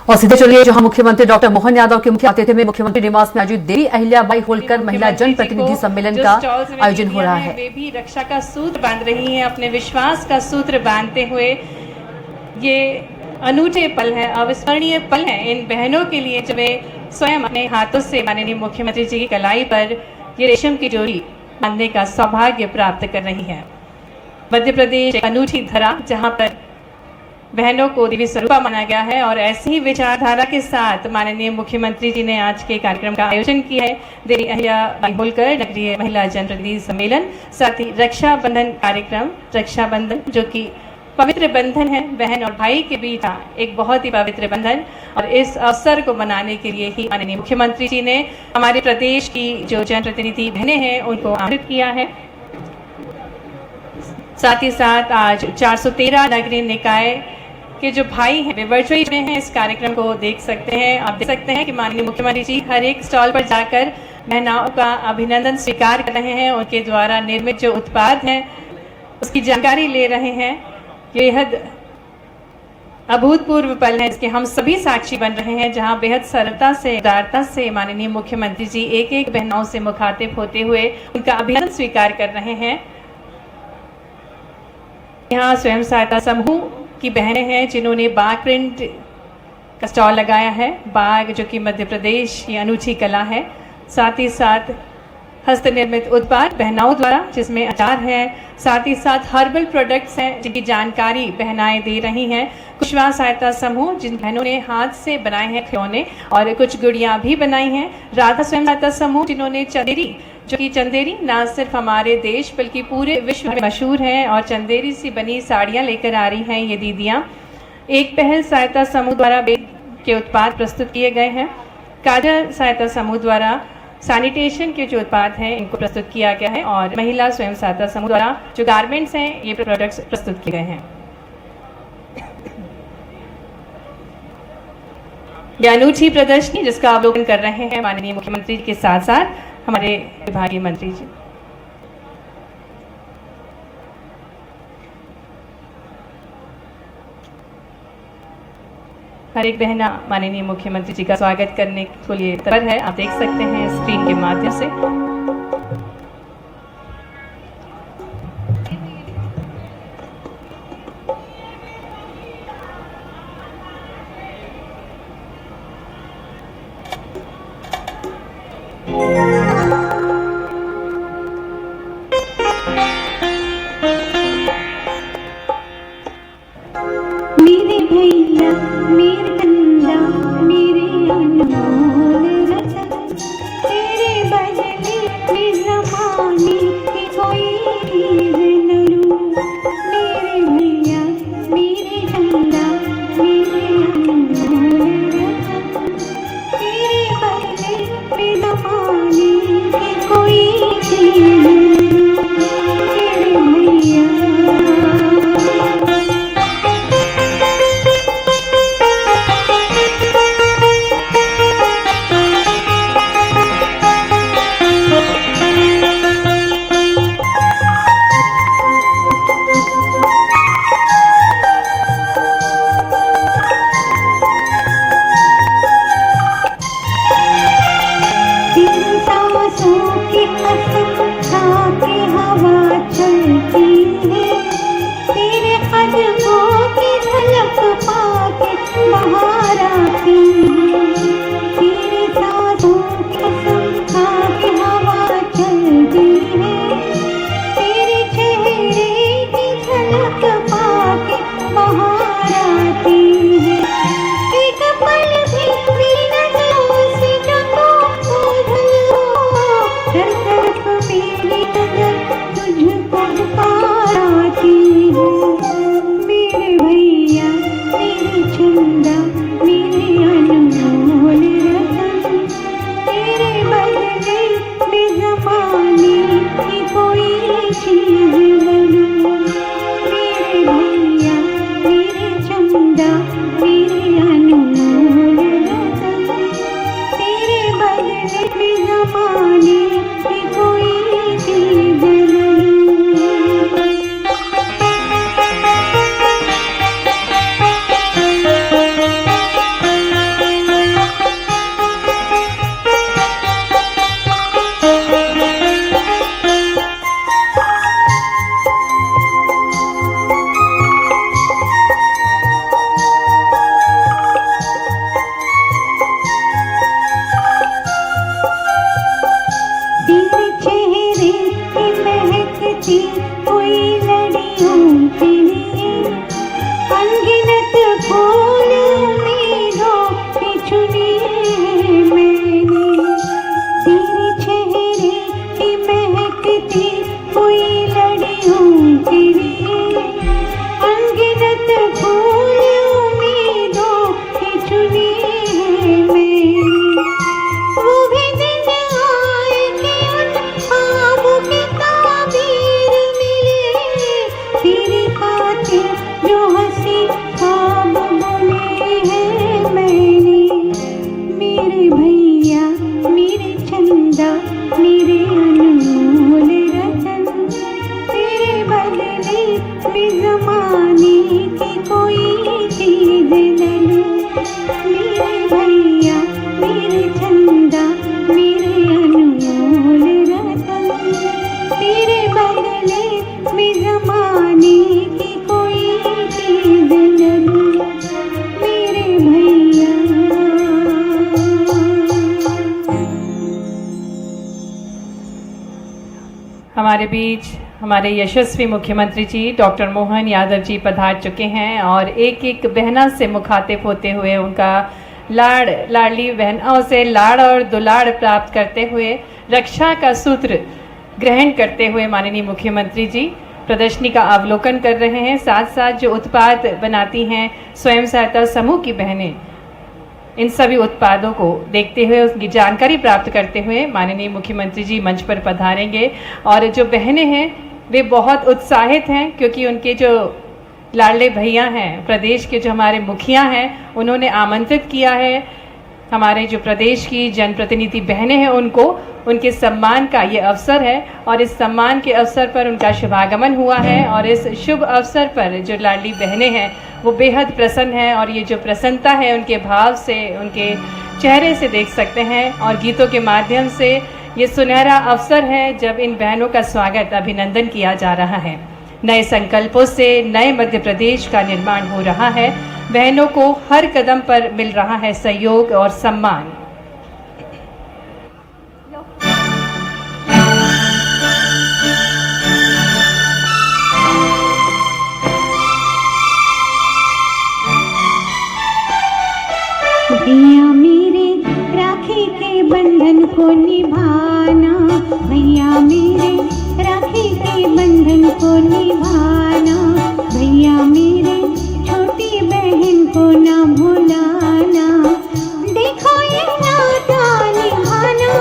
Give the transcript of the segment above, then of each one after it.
और सीधे चलिए जहां मुख्यमंत्री डॉक्टर मोहन यादव के मुख्य आतिथ्य में मुख्यमंत्री निवास में आयोजित देवी अहिल्याबाई होलकर महिला जनप्रतिनिधि सम्मेलन का आयोजन हो रहा है। वे भी रक्षा का सूत्र बांध रही हैं, अपने विश्वास का सूत्र बांधते हुए। ये अनूठे पल है, अविस्मरणीय पल है इन बहनों के लिए, जब वे स्वयं अपने हाथों से माननीय मुख्यमंत्री जी की कलाई पर ये रेशम की डोरी बांधने का सौभाग्य प्राप्त कर रही है। मध्य प्रदेश एक अनूठी धरा जहां पर बहनों को देवी स्वरूपा माना गया है, और ऐसी ही विचारधारा के साथ माननीय मुख्यमंत्री जी ने आज के कार्यक्रम का आयोजन किया है। देवी अहिल्याबाई होलकर नगरीय महिला जनप्रतिनिधि सम्मेलन, साथ ही रक्षाबंधन कार्यक्रम। रक्षाबंधन जो कि पवित्र बंधन है, बहन और भाई के बीच एक बहुत ही पवित्र बंधन, और इस अवसर को मनाने के लिए ही माननीय मुख्यमंत्री जी ने हमारे प्रदेश की जो जनप्रतिनिधि बहनें हैं उनको आमंत्रित किया है। साथ ही साथ आज 413 नगरीय निकाय के जो भाई हैं वे वर्चुअली जुड़े हैं, इस कार्यक्रम को देख सकते हैं। आप देख सकते हैं कि माननीय मुख्यमंत्री जी हर एक स्टॉल पर जाकर बहनों का अभिनंदन स्वीकार कर रहे हैं, उनके द्वारा निर्मित जो उत्पाद हैं उसकी जानकारी ले रहे हैं। बेहद अभूतपूर्व पल है, जिसके हम सभी साक्षी बन रहे हैं, जहां बेहद सरलता से, उदारता से माननीय मुख्यमंत्री जी एक एक बहनों से मुखातिब होते हुए उनका अभिनंदन स्वीकार कर रहे हैं। यहाँ स्वयं सहायता समूह की बहनें हैं जिन्होंने बाघ प्रिंट का स्टॉल लगाया है। बाघ जो कि मध्य प्रदेश की अनूठी कला है, साथ ही साथ हस्त निर्मित उत्पाद बहनाओं द्वारा, जिसमें अचार है, साथ ही साथ हर्बल प्रोडक्ट्स हैं जिनकी जानकारी बहनाएं दे रही हैं। कुशवाहा सहायता समूह जिन बहनों ने हाथ से बनाए हैं खिलौने और कुछ गुड़ियाँ भी बनाई हैं। राधा स्वयं सहायता समूह जिन्होंने चंदेरी, जो कि चंदेरी ना सिर्फ हमारे देश बल्कि पूरे विश्व में मशहूर हैं, और चंदेरी से बनी साड़ियाँ लेकर आ रही हैं ये दीदियाँ। एक पहल सहायता समूह द्वारा बेद के उत्पाद प्रस्तुत किए गए हैं। काजल सहायता समूह द्वारा सैनिटेशन के जो उत्पाद हैं इनको प्रस्तुत किया गया है, और महिला स्वयं सहायता समूह द्वारा जो गारमेंट्स हैं ये प्रोडक्ट्स प्रस्तुत किए गए हैं। यह अनूठी प्रदर्शनी जिसका अवलोकन कर रहे हैं माननीय मुख्यमंत्री के साथ साथ हमारे विभागीय मंत्री जी। हर एक बहना माननीय मुख्यमंत्री जी का स्वागत करने के लिए तत्पर है, आप देख सकते हैं स्क्रीन के माध्यम से। मेरे भैया मेरे कंदा मेरे अनमोल रतन, तेरे बदले हमारे बीच हमारे यशस्वी मुख्यमंत्री जी डॉक्टर मोहन यादव जी पधार चुके हैं और एक एक बहना से मुखातिब होते हुए उनका लाडली बहनों से लाड़ और दुलाड़ प्राप्त करते हुए रक्षा का सूत्र ग्रहण करते हुए माननीय मुख्यमंत्री जी प्रदर्शनी का अवलोकन कर रहे हैं। साथ साथ जो उत्पाद बनाती हैं स्वयं सहायता समूह की बहनें, इन सभी उत्पादों को देखते हुए उसकी जानकारी प्राप्त करते हुए माननीय मुख्यमंत्री जी मंच पर पधारेंगे। और जो बहनें हैं वे बहुत उत्साहित हैं क्योंकि उनके जो लाडले भैया हैं, प्रदेश के जो हमारे मुखिया हैं, उन्होंने आमंत्रित किया है हमारे जो प्रदेश की जनप्रतिनिधि बहनें हैं उनको, उनके सम्मान का ये अवसर है और इस सम्मान के अवसर पर उनका शुभागमन हुआ है। और इस शुभ अवसर पर जो लाडली बहनें हैं वो बेहद प्रसन्न हैं और ये जो प्रसन्नता है उनके भाव से, उनके चेहरे से देख सकते हैं। और गीतों के माध्यम से ये सुनहरा अवसर है जब इन बहनों का स्वागत, अभिनंदन किया जा रहा है। नए संकल्पों से नए मध्य प्रदेश का निर्माण हो रहा है। बहनों को हर कदम पर मिल रहा है सहयोग और सम्मान। भैया मेरे राखी के बंधन को निभाना, भैया मेरे राखी के बंधन को निभाना, भैया मेरे छोटी बहन को ना भुलाना, देखो ये नाता निभाना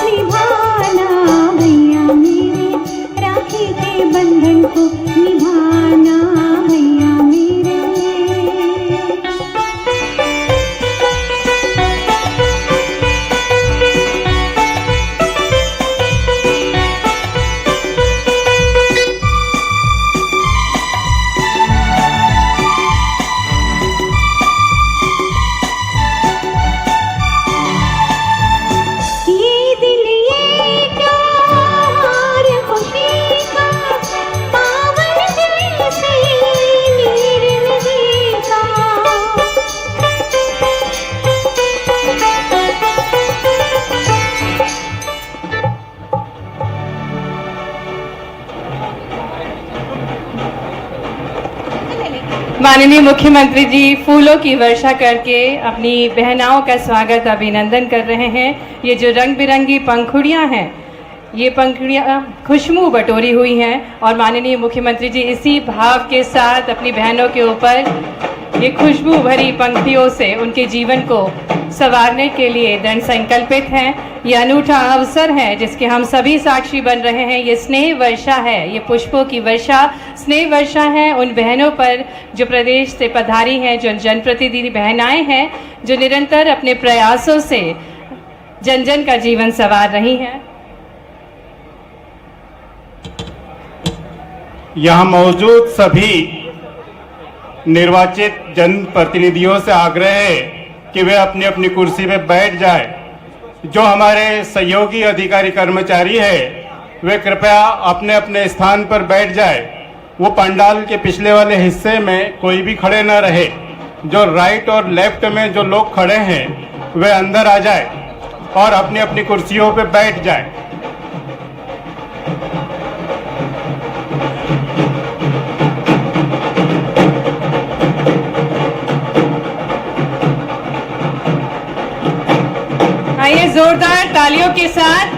निभाना, भैया मेरे राखी के बंधन को निभाना, भैया मेरे। माननीय मुख्यमंत्री जी फूलों की वर्षा करके अपनी बहनाओं का स्वागत, अभिनंदन कर रहे हैं। ये जो रंग बिरंगी पंखुड़ियां हैं, ये पंखुड़ियां खुशबू बटोरी हुई हैं और माननीय मुख्यमंत्री जी इसी भाव के साथ अपनी बहनों के ऊपर ये खुशबू भरी पंक्तियों से उनके जीवन को संवारने के लिए दृढ़ संकल्पित हैं। ये अनूठा अवसर है जिसके हम सभी साक्षी बन रहे हैं। ये स्नेह वर्षा है, ये पुष्पों की वर्षा स्नेह वर्षा है उन बहनों पर जो प्रदेश से पधारी हैं, जो जनप्रतिनिधि बहनाएं हैं, जो निरंतर अपने प्रयासों से जन जन का जीवन संवार रही हैं। यहाँ मौजूद सभी निर्वाचित जनप्रतिनिधियों से आग्रह है कि वे अपनी अपनी कुर्सी पे बैठ जाए। जो हमारे सहयोगी अधिकारी कर्मचारी है वे कृपया अपने अपने स्थान पर बैठ जाए। वो पंडाल के पिछले वाले हिस्से में कोई भी खड़े न रहे। जो राइट और लेफ्ट में जो लोग खड़े हैं वे अंदर आ जाए और अपनी अपनी कुर्सियों पे बैठ जाए। आइए जोरदार तालियों के साथ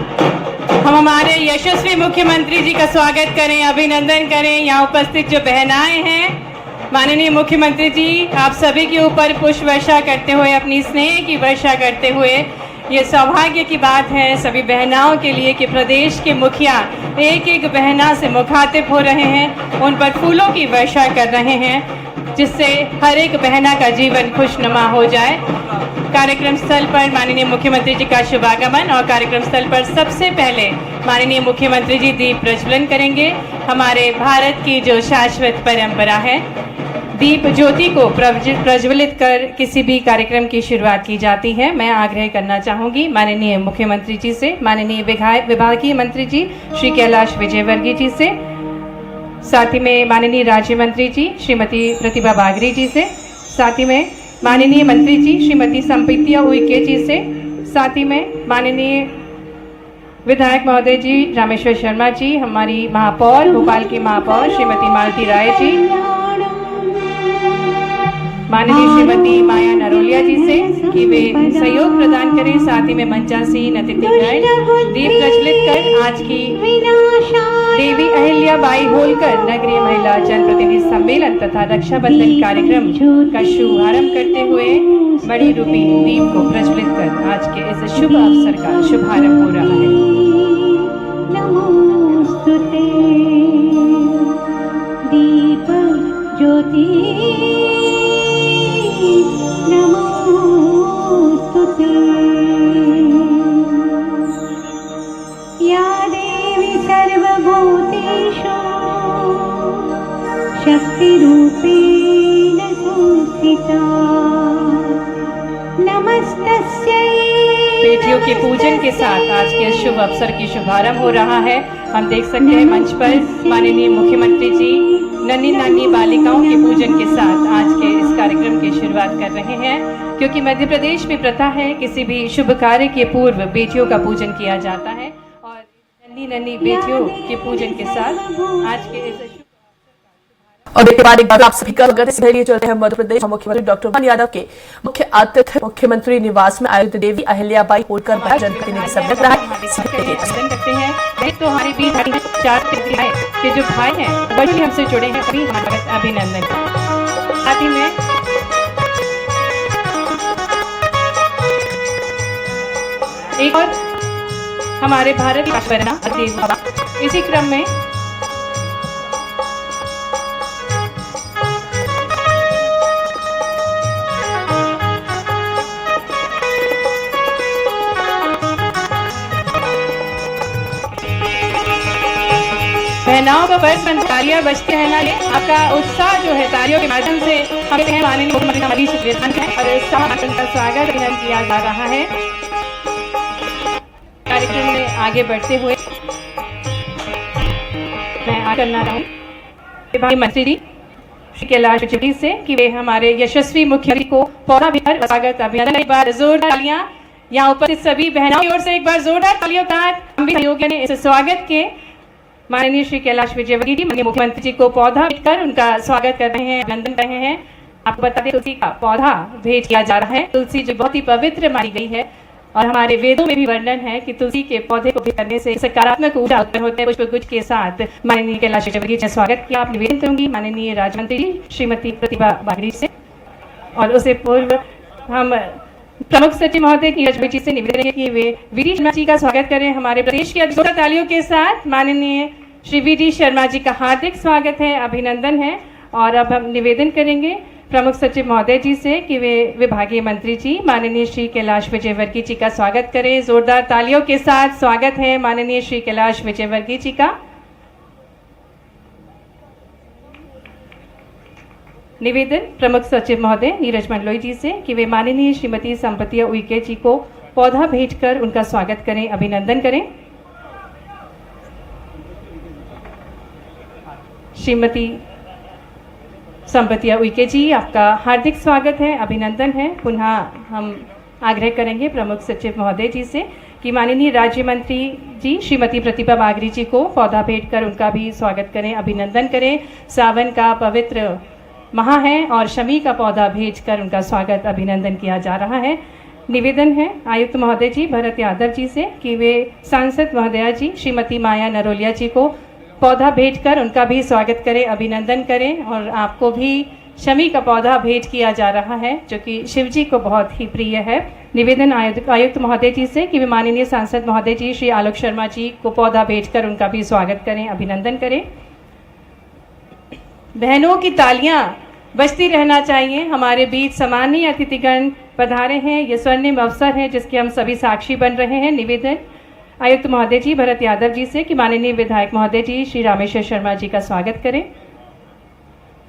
हम हमारे यशस्वी मुख्यमंत्री जी का स्वागत करें, अभिनंदन करें। यहाँ उपस्थित जो बहनाएं हैं, माननीय मुख्यमंत्री जी आप सभी के ऊपर पुष्प वर्षा करते हुए, अपनी स्नेह की वर्षा करते हुए, ये सौभाग्य की बात है सभी बहनाओं के लिए कि प्रदेश के मुखिया एक एक बहना से मुखातिब हो रहे हैं, उन पर फूलों की वर्षा कर रहे हैं जिससे हर एक बहना का जीवन खुशनुमा हो जाए। कार्यक्रम स्थल पर माननीय मुख्यमंत्री जी का शुभागमन और कार्यक्रम स्थल पर सबसे पहले माननीय मुख्यमंत्री जी दीप प्रज्वलन करेंगे। हमारे भारत की जो शाश्वत परंपरा है, दीप ज्योति को प्रज्वलित कर किसी भी कार्यक्रम की शुरुआत की जाती है। मैं आग्रह करना चाहूँगी माननीय मुख्यमंत्री जी से, माननीय विभागीय मंत्री जी श्री कैलाश विजयवर्गीय जी से, साथ ही में माननीय राज्य मंत्री जी श्रीमती प्रतिभा बागरी जी से, साथ ही में माननीय मंत्री जी श्रीमती संपीतिया उइके जी से, साथ ही में माननीय विधायक महोदय जी रामेश्वर शर्मा जी, हमारी महापौर भोपाल की महापौर श्रीमती मालती राय जी, माननीय श्रीमती माया नरोलिया जी से कि वे सहयोग प्रदान करें, साथ ही में मंचासीन अतिथिगण दीप प्रज्वलित कर आज की देवी अहिल्याबाई होलकर नगरीय महिला जनप्रतिनिधि सम्मेलन तथा रक्षाबंधन कार्यक्रम का शुभारंभ करते हुए बड़ी रूपी दीप को प्रज्वलित कर आज के इस शुभ अवसर का शुभारंभ हो रहा है। नमोस्तुते दीप ज्योति नमोस्तुते या देवी सर्वभूतेषु शक्तिरूपेण संस्थिता नमस्तस्यै। बेटियों के पूजन के साथ आज के शुभ अवसर की शुभारंभ हो रहा है। हम देख सकते हैं मंच पर माननीय मुख्यमंत्री जी नन्ही नानी बालिकाओं के पूजन के साथ आज के इस कार्यक्रम की शुरुआत कर रहे हैं, क्योंकि मध्य प्रदेश में प्रथा है किसी भी शुभ कार्य के पूर्व बेटियों का पूजन किया जाता है और नन्ही नन्ही बेटियों के पूजन के साथ आज के इस और एक बार आप सभी का स्वागत है। चलते हैं मध्य प्रदेश मुख्यमंत्री डॉक्टर मोहन यादव के मुख्य आतिथ्य मुख्यमंत्री निवास में आयोजित देवी अहिल्याबाई होलकर जनप्रतिनिधि सम्मेलन रहा करते हैं। तो हमारे बीच चार के जो भाई हैं बड़ी हमसे जुड़े हैं, सभी हमारा अभिनंदन। साथ ही में एक और हमारे भारत की राष्ट्रपति इसी क्रम में बहनाओं का फर्ज तालियां बजती रहना है। आपका उत्साह जो है तालियों के माध्यम से हमें माननीय मुख्यमंत्री हमारी और का स्वागत अभिनंदन किया जा रहा है। कार्यक्रम में आगे बढ़ते हुए मैं करना चाहूँ मंत्री जी श्री कैलाश जी से कि वे हमारे यशस्वी मुख्यमंत्री को पौधा भेंट स्वागत अभिनंदन। एक बार जोरदार तालियां यहाँ उपस्थित सभी बहनों की ओर से, एक बार जोरदार तालियों के साथ हम भी सहयोगियों ने इस स्वागत के माननीय श्री कैलाश विजयवर्गीय जी माननीय मुख्यमंत्री जी को पौधा भेंट कर उनका स्वागत कर रहे हैं, अभिनंदन कर रहे हैं। आपको बता दें तुलसी का पौधा भेंट किया जा रहा है। तुलसी जो बहुत ही पवित्र मानी गई है और हमारे वेदों में भी वर्णन है कि तुलसी के पौधे को भेंट करने से सकारात्मक ऊर्जा उत्पन्न होते हैं। पुष्पगुच्छ के साथ माननीय कैलाश विजयवर्गीय जी ने स्वागत किया। आप निवेदन करूंगी माननीय राज्य मंत्री जी श्रीमती प्रतिभा बागड़ी से, और उससे पूर्व हम प्रमुख सचिव महोदय नीरज जी से निवेदन है कि वे वीडी शर्मा जी का स्वागत करें। हमारे प्रदेश के जोरदार तालियों के साथ माननीय श्री वीडी शर्मा जी का हार्दिक स्वागत है, अभिनंदन है। और अब हम निवेदन करेंगे प्रमुख सचिव महोदय जी से कि वे विभागीय मंत्री जी माननीय श्री कैलाश विजयवर्गीय जी का स्वागत करें। जोरदार तालियों के साथ स्वागत है माननीय श्री कैलाश विजयवर्गीय जी का। निवेदन प्रमुख सचिव महोदय नीरज मंडलोई जी से कि वे माननीय श्रीमती संपतिया उइके जी को पौधा भेंट कर उनका स्वागत करें, अभिनंदन करें। श्रीमती संपतिया उइके जी आपका हार्दिक स्वागत है, अभिनंदन है। पुनः हम आग्रह करेंगे प्रमुख सचिव महोदय जी से कि माननीय राज्य मंत्री जी श्रीमती प्रतिभा बागड़ी जी को पौधा भेंट कर उनका भी स्वागत करें, अभिनंदन करें। सावन का पवित्र माह है और शमी का पौधा भेज कर उनका स्वागत अभिनंदन किया जा रहा है। निवेदन है आयुक्त महोदय जी भरत यादव जी से कि वे सांसद महोदया जी श्रीमती माया नरोलिया जी को पौधा भेंट कर उनका भी स्वागत करें, अभिनंदन करें। और आपको भी शमी का पौधा भेंट किया जा रहा है जो कि शिव जी को बहुत ही प्रिय है। निवेदन आयुक्त महोदय जी से कि वे माननीय सांसद महोदय जी श्री आलोक शर्मा जी को पौधा भेंट कर उनका भी स्वागत करें, अभिनंदन करें। बहनों की तालियां बजती रहना चाहिए। हमारे बीच सम्मानीय अतिथिगण पधारे हैं, ये स्वर्णिम अवसर है जिसके हम सभी साक्षी बन रहे हैं। निवेदन आयुक्त महोदय जी भरत यादव जी से कि माननीय विधायक महोदय जी श्री रामेश्वर शर्मा जी का स्वागत करें।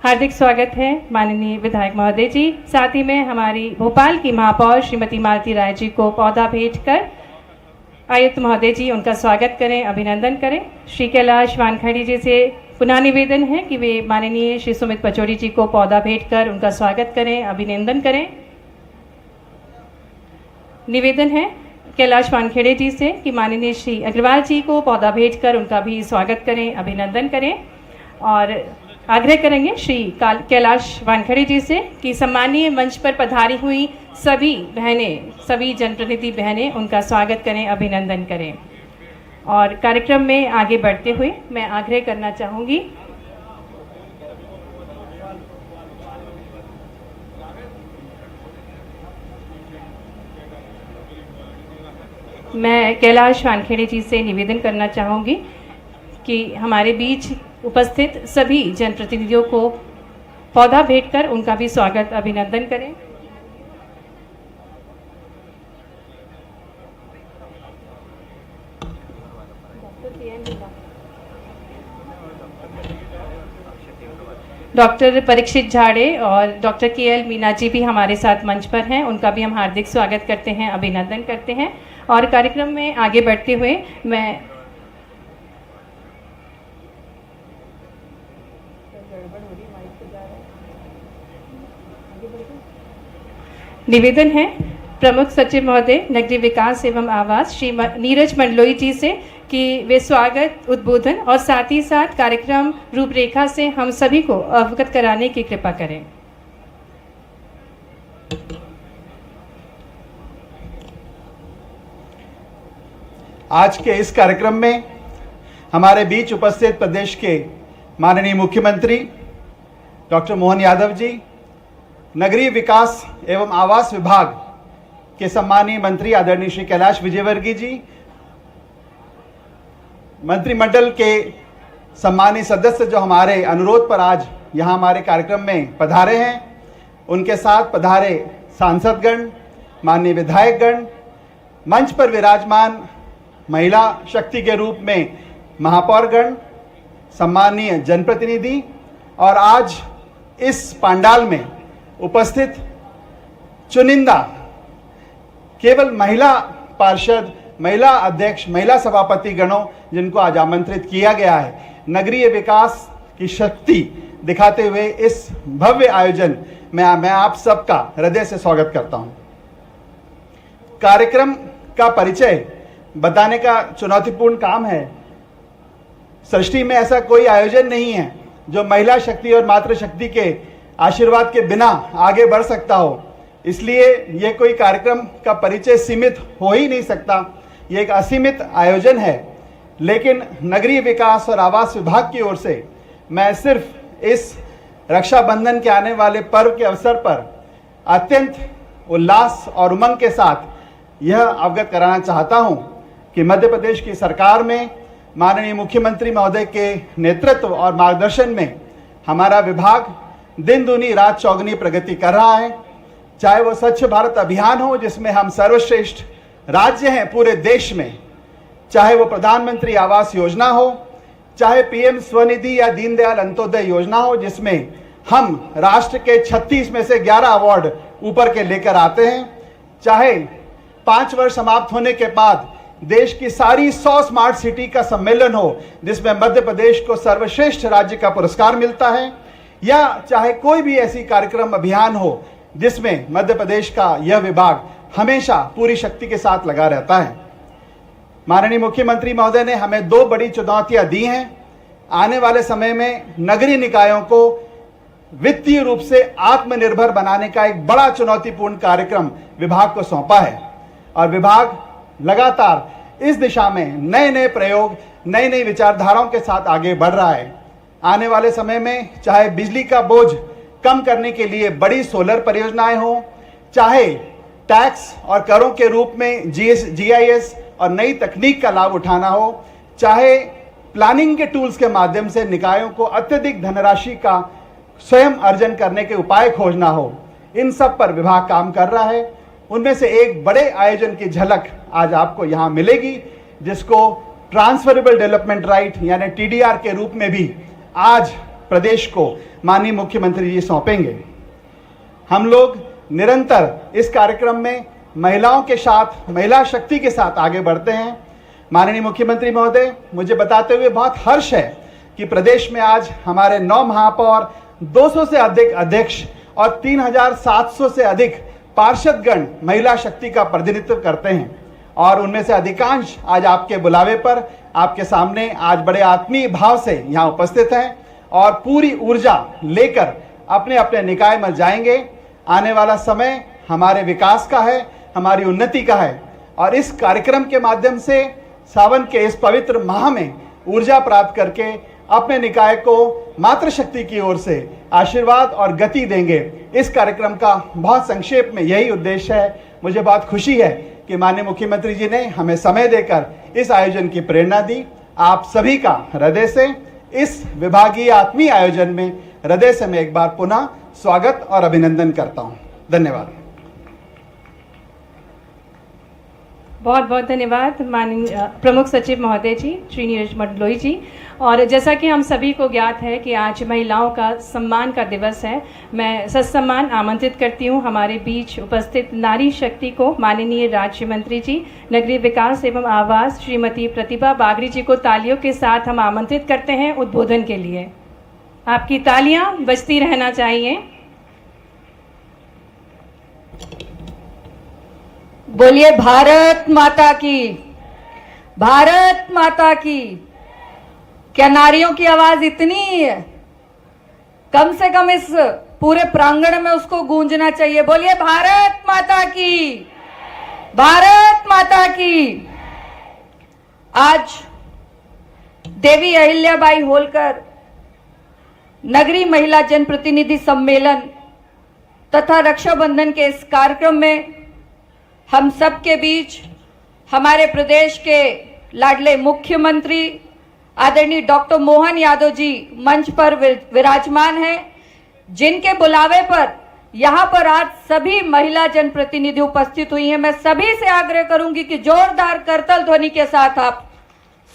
हार्दिक स्वागत है माननीय विधायक महोदय जी। साथ ही में हमारी भोपाल की महापौर श्रीमती मालती राय जी को पौधा भेंट कर आयुक्त महोदय जी उनका स्वागत करें, अभिनंदन करें। श्री कैलाश वानखेड़ी जी से पुनः निवेदन है कि वे माननीय श्री सुमित पचौरी जी को पौधा भेंट कर उनका स्वागत करें, अभिनंदन करें। निवेदन है कैलाश वानखेड़े जी से कि माननीय श्री अग्रवाल जी को पौधा भेंट कर उनका भी स्वागत करें, अभिनंदन करें। और आग्रह करेंगे श्री कैलाश वानखेड़े जी से कि सम्मानीय मंच पर पधारी हुई सभी बहनें, सभी जनप्रतिनिधि बहनें उनका स्वागत करें, अभिनंदन करें। और कार्यक्रम में आगे बढ़ते हुए मैं आग्रह करना चाहूँगी मैं कैलाश वानखेड़े जी से निवेदन करना चाहूँगी कि हमारे बीच उपस्थित सभी जनप्रतिनिधियों को पौधा भेंट कर उनका भी स्वागत, अभिनंदन करें। डॉक्टर परीक्षित झाड़े और डॉक्टर KL मीना जी भी हमारे साथ मंच पर हैं, उनका भी हम हार्दिक स्वागत करते हैं, अभिनंदन करते हैं। और कार्यक्रम में आगे बढ़ते हुए मैं निवेदन है प्रमुख सचिव महोदय नगरीय विकास एवं आवास श्री नीरज मंडलोई जी से कि वे स्वागत, उद्बोधन और साथ ही साथ कार्यक्रम रूपरेखा से हम सभी को अवगत कराने की कृपा करें। आज के इस कार्यक्रम में हमारे बीच उपस्थित प्रदेश के माननीय मुख्यमंत्री डॉक्टर मोहन यादव जी, नगरीय विकास एवं आवास विभाग के सम्मानीय मंत्री आदरणीय श्री कैलाश विजयवर्गीय जी, मंत्रिमंडल के सम्मानीय सदस्य जो हमारे अनुरोध पर आज यहाँ हमारे कार्यक्रम में पधारे हैं, उनके साथ पधारे सांसदगण, माननीय विधायकगण, मंच पर विराजमान महिला शक्ति के रूप में महापौरगण, सम्मानीय जनप्रतिनिधि और आज इस पंडाल में उपस्थित चुनिंदा केवल महिला पार्षद, महिला अध्यक्ष, महिला सभापति गणों जिनको आज आमंत्रित किया गया है, नगरीय विकास की शक्ति दिखाते हुए इस भव्य आयोजन में मैं आप सबका हृदय से स्वागत करता हूं। कार्यक्रम का परिचय बताने का चुनौतीपूर्ण काम है। सृष्टि में ऐसा कोई आयोजन नहीं है जो महिला शक्ति और मातृशक्ति के आशीर्वाद के बिना आगे बढ़ सकता हो, इसलिए यह कोई कार्यक्रम का परिचय सीमित हो ही नहीं सकता। यह एक असीमित आयोजन है। लेकिन नगरीय विकास और आवास विभाग की ओर से मैं सिर्फ इस रक्षाबंधन के आने वाले पर्व के अवसर पर अत्यंत उल्लास और उमंग के साथ यह अवगत कराना चाहता हूं कि मध्य प्रदेश की सरकार में माननीय मुख्यमंत्री महोदय के नेतृत्व और मार्गदर्शन में हमारा विभाग दिन दूनी रात चौगुनी प्रगति कर रहा है। चाहे वो स्वच्छ भारत अभियान हो जिसमें हम सर्वश्रेष्ठ राज्य हैं पूरे देश में, चाहे वो प्रधानमंत्री आवास योजना हो, चाहे PM स्वनिधि या दीनदयाल अंत्योदय योजना हो जिसमें हम राष्ट्र के 36 में से 11 अवार्ड ऊपर के लेकर आते हैं, चाहे 5 वर्ष समाप्त होने के बाद देश की सारी 100 स्मार्ट सिटी का सम्मेलन हो जिसमें मध्य प्रदेश को सर्वश्रेष्ठ राज्य का पुरस्कार मिलता है, या चाहे कोई भी ऐसी कार्यक्रम अभियान हो जिसमें मध्य प्रदेश का यह विभाग हमेशा पूरी शक्ति के साथ लगा रहता है। माननीय मुख्यमंत्री महोदय ने हमें 2 बड़ी चुनौतियां दी हैं। आने वाले समय में नगरीय निकायों को वित्तीय रूप से आत्मनिर्भर बनाने का एक बड़ा चुनौतीपूर्ण कार्यक्रम विभाग को सौंपा है और विभाग लगातार इस दिशा में नए नए प्रयोग, नई नई विचारधाराओं के साथ आगे बढ़ रहा है। आने वाले समय में चाहे बिजली का बोझ कम करने के लिए बड़ी सोलर परियोजनाएं हो, चाहे टैक्स और करों के रूप में GIS और नई तकनीक का लाभ उठाना हो, चाहे प्लानिंग के टूल्स के माध्यम से निकायों को अत्यधिक धनराशि का स्वयं अर्जन करने के उपाय खोजना हो, इन सब पर विभाग काम कर रहा है। उनमें से एक बड़े आयोजन की झलक आज आपको यहाँ मिलेगी जिसको ट्रांसफरेबल डेवलपमेंट राइट यानी TDR के रूप में भी आज प्रदेश को माननीय मुख्यमंत्री जी सौंपेंगे। हम लोग निरंतर इस कार्यक्रम में महिलाओं के साथ, महिला शक्ति के साथ आगे बढ़ते हैं। माननीय मुख्यमंत्री महोदय, मुझे बताते हुए बहुत हर्ष है कि प्रदेश में आज हमारे 9 महापौर, 200 से अधिक अध्यक्ष और 3700 से अधिक पार्षदगण महिला शक्ति का प्रतिनिधित्व करते हैं और उनमें से अधिकांश आज आपके बुलावे पर आपके सामने आज बड़े आत्मीय भाव से यहाँ उपस्थित हैं और पूरी ऊर्जा लेकर अपने अपने निकाय में जाएंगे। आने वाला समय हमारे विकास का है, हमारी उन्नति का है और इस कार्यक्रम के माध्यम से सावन के इस पवित्र माह में ऊर्जा प्राप्त करके अपने निकाय को मातृशक्ति की ओर से आशीर्वाद और गति देंगे। इस कार्यक्रम का बहुत संक्षेप में यही उद्देश्य है। मुझे बहुत खुशी है कि माननीय मुख्यमंत्री जी ने हमें समय देकर इस आयोजन की प्रेरणा दी। आप सभी का हृदय से इस विभागीय आत्मीय आयोजन में हृदय से मैं एक बार पुनः स्वागत और अभिनंदन करता हूं। धन्यवाद। बहुत बहुत धन्यवाद माननीय प्रमुख सचिव महोदय जी, श्री नीरज मंडलोई जी। और जैसा कि हम सभी को ज्ञात है कि आज महिलाओं का सम्मान का दिवस है, मैं सत्सम्मान आमंत्रित करती हूं हमारे बीच उपस्थित नारी शक्ति को माननीय राज्य मंत्री जी नगरीय विकास एवं आवास श्रीमती प्रतिभा बागरी जी को तालियों के साथ हम आमंत्रित करते हैं उद्बोधन के लिए। आपकी तालियां बजती रहना चाहिए। बोलिए भारत माता की, भारत माता की। क्या नारियों की आवाज इतनी कम से कम इस पूरे प्रांगण में उसको गूंजना चाहिए। बोलिए भारत माता की, भारत माता की। आज देवी अहिल्याबाई होलकर नगरीय महिला जनप्रतिनिधि सम्मेलन तथा रक्षाबंधन के इस कार्यक्रम में हम सबके बीच हमारे प्रदेश के लाडले मुख्यमंत्री आदरणीय डॉक्टर मोहन यादव जी मंच पर विराजमान हैं, जिनके बुलावे पर यहाँ पर आज सभी महिला जनप्रतिनिधि उपस्थित हुई हैं। मैं सभी से आग्रह करूंगी कि जोरदार करतल ध्वनि के साथ आप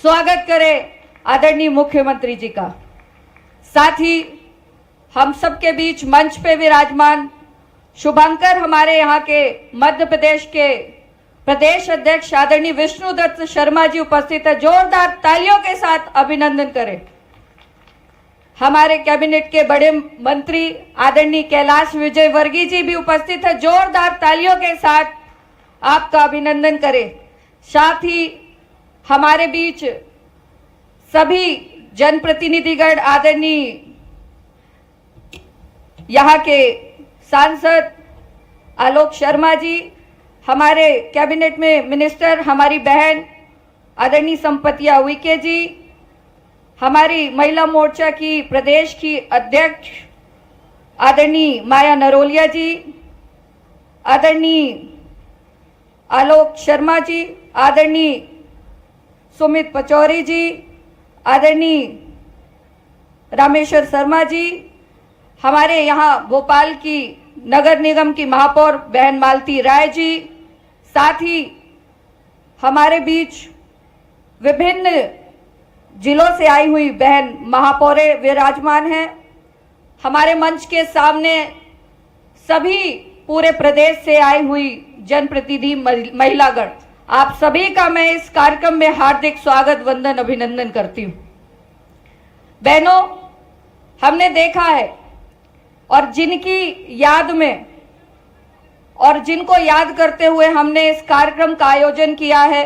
स्वागत करें आदरणीय मुख्यमंत्री जी का। साथ ही हम सबके बीच मंच पे विराजमान शुभंकर हमारे यहाँ के मध्य प्रदेश के प्रदेश अध्यक्ष आदरणीय विष्णुदत्त शर्मा जी उपस्थित है। जोरदार तालियों के साथ अभिनंदन करें। हमारे कैबिनेट के बड़े मंत्री आदरणीय कैलाश विजयवर्गीय जी भी उपस्थित है। जोरदार तालियों के साथ आपका अभिनंदन करें। साथ ही हमारे बीच सभी जनप्रतिनिधिगण आदरणीय यहाँ के सांसद आलोक शर्मा जी, हमारे कैबिनेट में मिनिस्टर हमारी बहन आदरणीय संपतिया उइके जी, हमारी महिला मोर्चा की प्रदेश की अध्यक्ष आदरणीय माया नरोलिया जी, आदरणीय आलोक शर्मा जी, आदरणीय सुमित पचौरी जी, आदरणीय रामेश्वर शर्मा जी, हमारे यहाँ भोपाल की नगर निगम की महापौर बहन मालती राय जी, साथ ही हमारे बीच विभिन्न जिलों से आई हुई बहन महापौरें विराजमान हैं। हमारे मंच के सामने सभी पूरे प्रदेश से आई हुई जनप्रतिनिधि महिलागण, आप सभी का मैं इस कार्यक्रम में हार्दिक स्वागत वंदन अभिनंदन करती हूँ। बहनों, हमने देखा है और जिनकी याद में और जिनको याद करते हुए हमने इस कार्यक्रम का आयोजन किया है,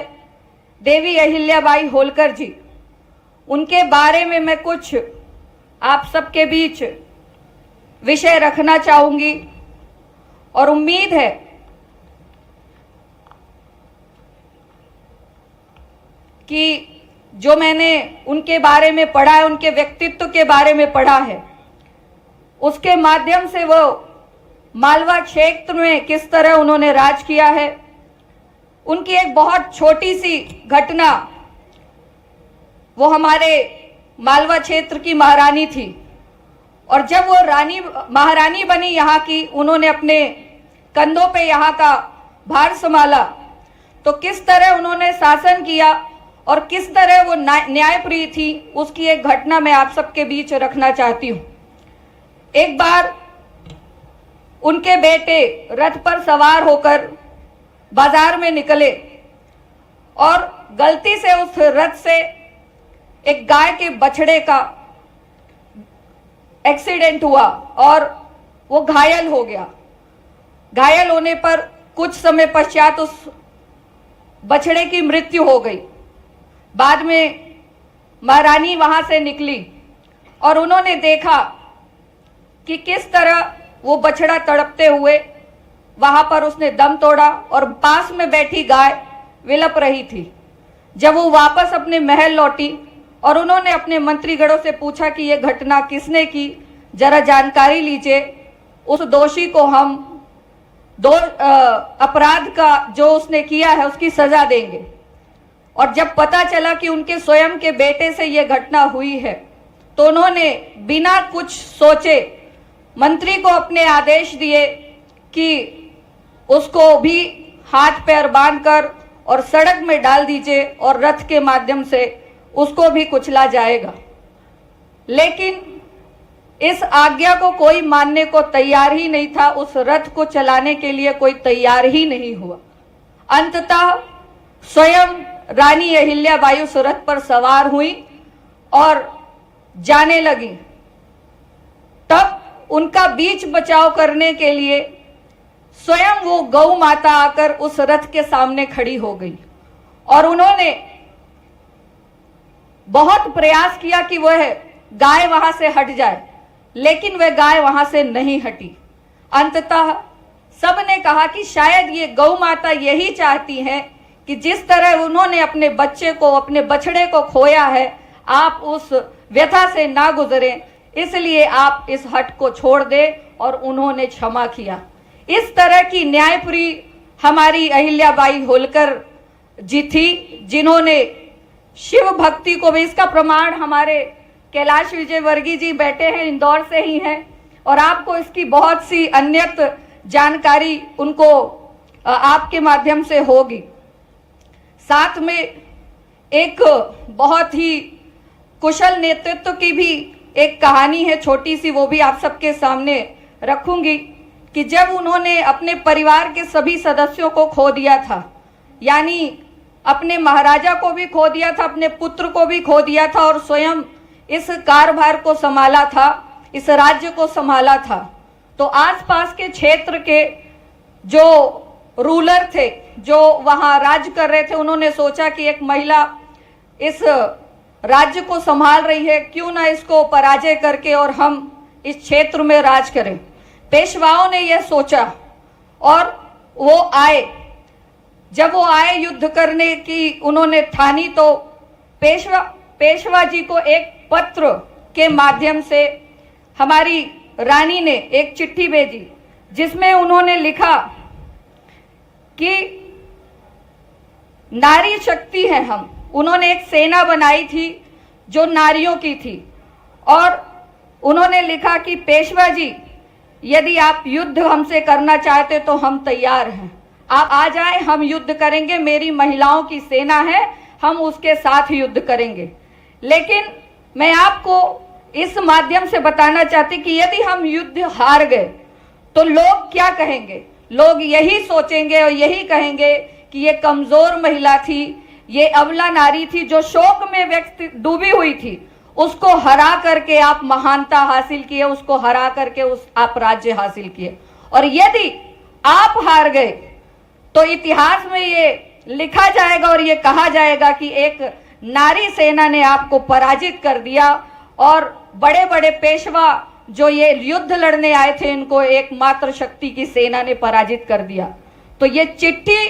देवी अहिल्याबाई होलकर जी, उनके बारे में मैं कुछ आप सबके बीच विषय रखना चाहूंगी और उम्मीद है कि जो मैंने उनके बारे में पढ़ा है, उनके व्यक्तित्व के बारे में पढ़ा है, उसके माध्यम से वो मालवा क्षेत्र में किस तरह उन्होंने राज किया है। उनकी एक बहुत छोटी सी घटना, वो हमारे मालवा क्षेत्र की महारानी थी और जब वो महारानी बनी यहाँ की, उन्होंने अपने कंधों पे यहाँ का भार संभाला, तो किस तरह उन्होंने शासन किया और किस तरह वो न्यायप्रिय थी, उसकी एक घटना मैं आप सबके बीच रखना चाहती हूँ। एक बार उनके बेटे रथ पर सवार होकर बाजार में निकले और गलती से उस रथ से एक गाय के बछड़े का एक्सीडेंट हुआ और वो घायल हो गया। घायल होने पर कुछ समय पश्चात उस बछड़े की मृत्यु हो गई। बाद में महारानी वहां से निकली और उन्होंने देखा कि किस तरह वो बछड़ा तड़पते हुए वहां पर उसने दम तोड़ा और पास में बैठी गाय विलप रही थी। जब वो वापस अपने महल लौटी और उन्होंने अपने मंत्रीगणों से पूछा कि ये घटना किसने की, जरा जानकारी लीजिए, उस दोषी को हम अपराध का जो उसने किया है उसकी सजा देंगे। और जब पता चला कि उनके स्वयं के बेटे से ये घटना हुई है तो उन्होंने बिना कुछ सोचे मंत्री को अपने आदेश दिए कि उसको भी हाथ पैर बांधकर और सड़क में डाल दीजिए और रथ के माध्यम से उसको भी कुचला जाएगा। लेकिन इस आज्ञा को कोई मानने को तैयार ही नहीं था, उस रथ को चलाने के लिए कोई तैयार ही नहीं हुआ। अंततः स्वयं रानी अहिल्याबाई उस रथ पर सवार हुई और जाने लगी। तब उनका बीच बचाव करने के लिए स्वयं वो गौ माता आकर उस रथ के सामने खड़ी हो गई और उन्होंने बहुत प्रयास किया कि वह गाय वहां से हट जाए, लेकिन वह गाय वहां से नहीं हटी। अंततः सबने कहा कि शायद ये गौ माता यही चाहती हैं कि जिस तरह उन्होंने अपने बच्चे को, अपने बछड़े को खोया है, आप उस व्यथा से ना गुजरें, इसलिए आप इस हट को छोड़ दें। और उन्होंने क्षमा किया। इस तरह की न्यायप्रिय हमारी अहिल्याबाई होलकर जी थी, जिन्होंने शिव भक्ति को भी, इसका प्रमाण हमारे कैलाश विजयवर्गीय जी बैठे हैं, इंदौर से ही हैं, और आपको इसकी बहुत सी अन्यत जानकारी उनको आपके माध्यम से होगी। साथ में एक बहुत ही कुशल नेतृत्व की भी एक कहानी है छोटी सी, वो भी आप सबके सामने रखूंगी कि जब उन्होंने अपने परिवार के सभी सदस्यों को खो दिया था, यानी अपने महाराजा को भी खो दिया था, अपने पुत्र को भी खो दिया था और स्वयं इस कारभार को संभाला था, इस राज्य को संभाला था, तो आसपास के क्षेत्र के जो रूलर थे, जो वहां राज कर रहे थे, उन्होंने सोचा कि एक महिला इस राज्य को संभाल रही है, क्यों ना इसको पराजय करके और हम इस क्षेत्र में राज करें। पेशवाओं ने यह सोचा और वो आए। जब वो आए युद्ध करने की उन्होंने ठानी, तो पेशवा जी को एक पत्र के माध्यम से हमारी रानी ने एक चिट्ठी भेजी, जिसमें उन्होंने लिखा कि नारी शक्ति है हम। उन्होंने एक सेना बनाई थी जो नारियों की थी और उन्होंने लिखा कि पेशवा जी, यदि आप युद्ध हमसे करना चाहते तो हम तैयार हैं, आप आ जाएं, हम युद्ध करेंगे, मेरी महिलाओं की सेना है, हम उसके साथ युद्ध करेंगे। लेकिन मैं आपको इस माध्यम से बताना चाहती कि यदि हम युद्ध हार गए तो लोग क्या कहेंगे? लोग यही सोचेंगे और यही कहेंगे कि ये कमजोर महिला थी, ये अबला नारी थी जो शोक में व्यक्ति डूबी हुई थी, उसको हरा करके आप महानता हासिल किए, उसको हरा करके आप राज्य हासिल किए। और यदि आप हार गए तो इतिहास में ये लिखा जाएगा और ये कहा जाएगा कि एक नारी सेना ने आपको पराजित कर दिया और बड़े बड़े पेशवा जो ये युद्ध लड़ने आए थे, इनको एक मात्र शक्ति की सेना ने पराजित कर दिया। तो ये चिट्ठी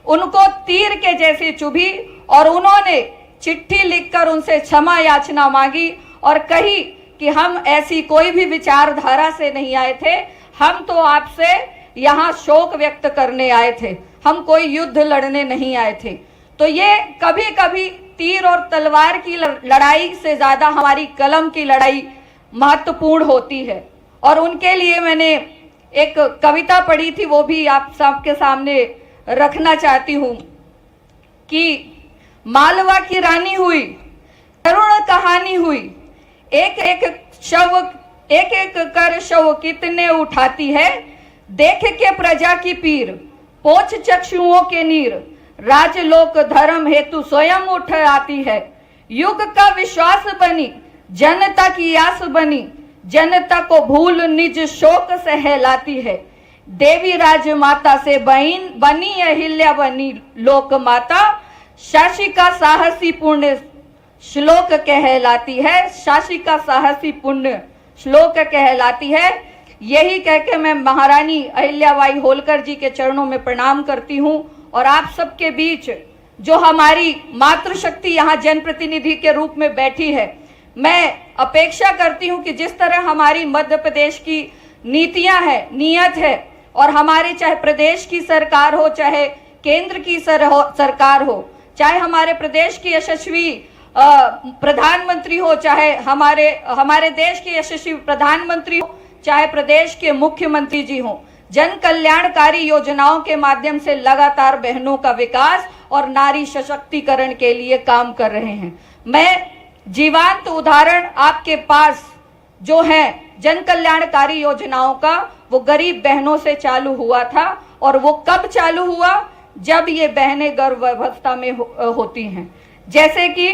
उनको तीर के जैसे चुभी और उन्होंने चिट्ठी लिखकर उनसे क्षमा याचना मांगी और कही कि हम ऐसी कोई भी विचारधारा से नहीं आए थे, हम तो आपसे यहाँ शोक व्यक्त करने आए थे, हम कोई युद्ध लड़ने नहीं आए थे। तो ये कभी कभी तीर और तलवार की लड़ाई से ज्यादा हमारी कलम की लड़ाई महत्वपूर्ण होती है। और उनके लिए मैंने एक कविता पढ़ी थी, वो भी आप सबके सामने रखना चाहती हूं कि मालवा की रानी हुई, करुण कहानी हुई, एक एक कर शव कितने उठाती है, देख के प्रजा की पीर, पोछ चक्षुओं के नीर, राजलोक धर्म हेतु स्वयं उठ आती है, युग का विश्वास बनी, जनता की आस बनी, जनता को भूल निज शोक सहलाती है, देवी राजमाता से बनी अहिल्या बनी लोक माता, शासिका साहसी पुण्य श्लोक कहलाती है, शासिका साहसी पुण्य श्लोक कहलाती है। यही कह के मैं महारानी अहिल्याबाई होलकर जी के चरणों में प्रणाम करती हूँ। और आप सबके बीच जो हमारी मातृशक्ति यहाँ जनप्रतिनिधि के रूप में बैठी है, मैं अपेक्षा करती हूँ कि जिस तरह हमारी मध्य प्रदेश की नीतियां है, नियत है, और हमारे चाहे प्रदेश की सरकार हो, चाहे केंद्र की सरकार हो, चाहे हमारे प्रदेश की यशस्वी प्रधानमंत्री हो, चाहे हमारे देश के यशस्वी प्रधानमंत्री हो, चाहे प्रदेश के मुख्यमंत्री जी हो, जन कल्याणकारी योजनाओं के माध्यम से लगातार बहनों का विकास और नारी सशक्तिकरण के लिए काम कर रहे हैं। मैं जीवंत उदाहरण आपके पास जो है जन कल्याणकारी योजनाओं का, वो गरीब बहनों से चालू हुआ था। और वो कब चालू हुआ? जब ये बहनें गर्भावस्था में होती हैं। जैसे कि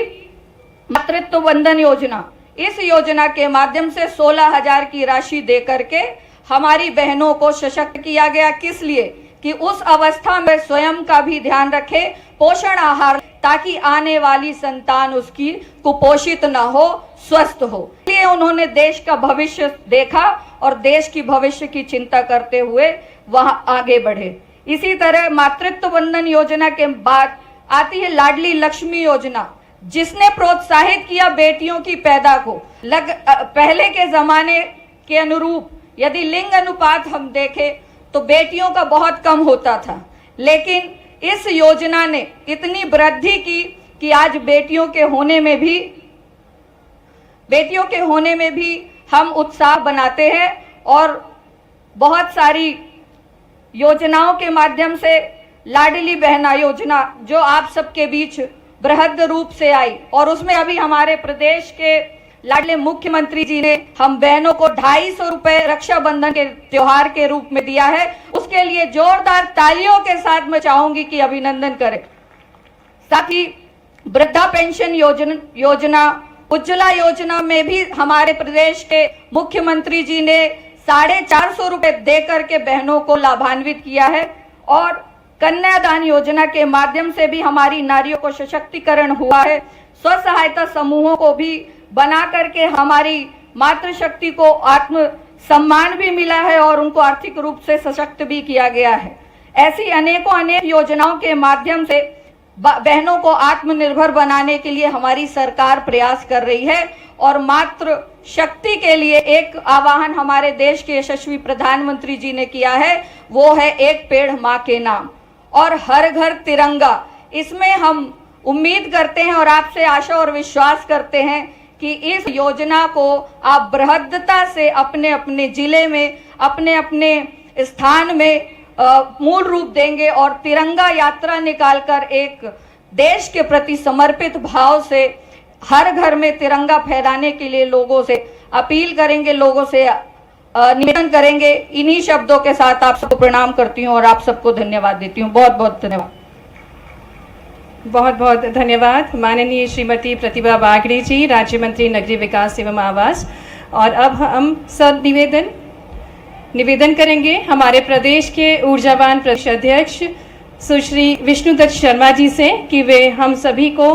मातृत्व वंदन योजना, इस योजना के माध्यम से 16,000 की राशि दे करके हमारी बहनों को सशक्त किया गया। किस लिए? कि उस अवस्था में स्वयं का भी ध्यान रखे, पोषण आहार, ताकि आने वाली संतान उसकी कुपोषित ना हो, स्वस्थ हो। इसलिए उन्होंने देश का भविष्य देखा और देश की भविष्य की चिंता करते हुए वहां आगे बढ़े। इसी तरह मातृत्व वंदन योजना के बाद आती है लाडली लक्ष्मी योजना, जिसने प्रोत्साहित किया बेटियों की पैदा को। पहले के जमाने के अनुरूप यदि लिंग अनुपात हम देखें तो बेटियों का बहुत कम होता था, लेकिन इस योजना ने इतनी वृद्धि की कि आज बेटियों के होने में भी हम उत्साह बनाते हैं। और बहुत सारी योजनाओं के माध्यम से लाडली बहना योजना जो आप सबके बीच बृहद रूप से आई, और उसमें अभी हमारे प्रदेश के लाडले मुख्यमंत्री जी ने हम बहनों को 250 रुपए रक्षाबंधन के त्योहार के रूप में दिया है। उसके लिए जोरदार तालियों के साथ मैं चाहूंगी कि अभिनंदन करें। साथ ही वृद्धा पेंशन योजना, उज्ज्वला योजना में भी हमारे प्रदेश के मुख्यमंत्री जी ने 450 रुपए दे करके बहनों को लाभान्वित किया है। और कन्यादान योजना के माध्यम से भी हमारी नारियों को सशक्तिकरण हुआ है। स्व सहायता समूहों को भी बना करके हमारी मातृशक्ति को आत्म सम्मान भी मिला है और उनको आर्थिक रूप से सशक्त भी किया गया है। ऐसी अनेक योजनाओं के माध्यम से बहनों को आत्मनिर्भर बनाने के लिए हमारी सरकार प्रयास कर रही है। और मातृ शक्ति के लिए एक आह्वान हमारे देश के यशस्वी प्रधानमंत्री जी ने किया है, वो है एक पेड़ माँ के नाम और हर घर तिरंगा। इसमें हम उम्मीद करते हैं और आपसे आशा और विश्वास करते हैं कि इस योजना को आप बृहदता से अपने अपने जिले में, अपने अपने स्थान में मूल रूप देंगे और तिरंगा यात्रा निकालकर एक देश के प्रति समर्पित भाव से हर घर में तिरंगा फहराने के लिए लोगों से अपील करेंगे, लोगों से निवेदन करेंगे। इन्हीं शब्दों के साथ आप सबको प्रणाम करती हूँ और आप सबको धन्यवाद देती हूँ। बहुत बहुत धन्यवाद। बहुत बहुत धन्यवाद माननीय श्रीमती प्रतिभा बागड़ी जी, राज्य मंत्री नगरीय विकास एवं आवास। और अब हम सब निवेदन करेंगे हमारे प्रदेश के ऊर्जावान प्रदेश अध्यक्ष सुश्री विष्णुदत्त शर्मा जी से कि वे हम सभी को,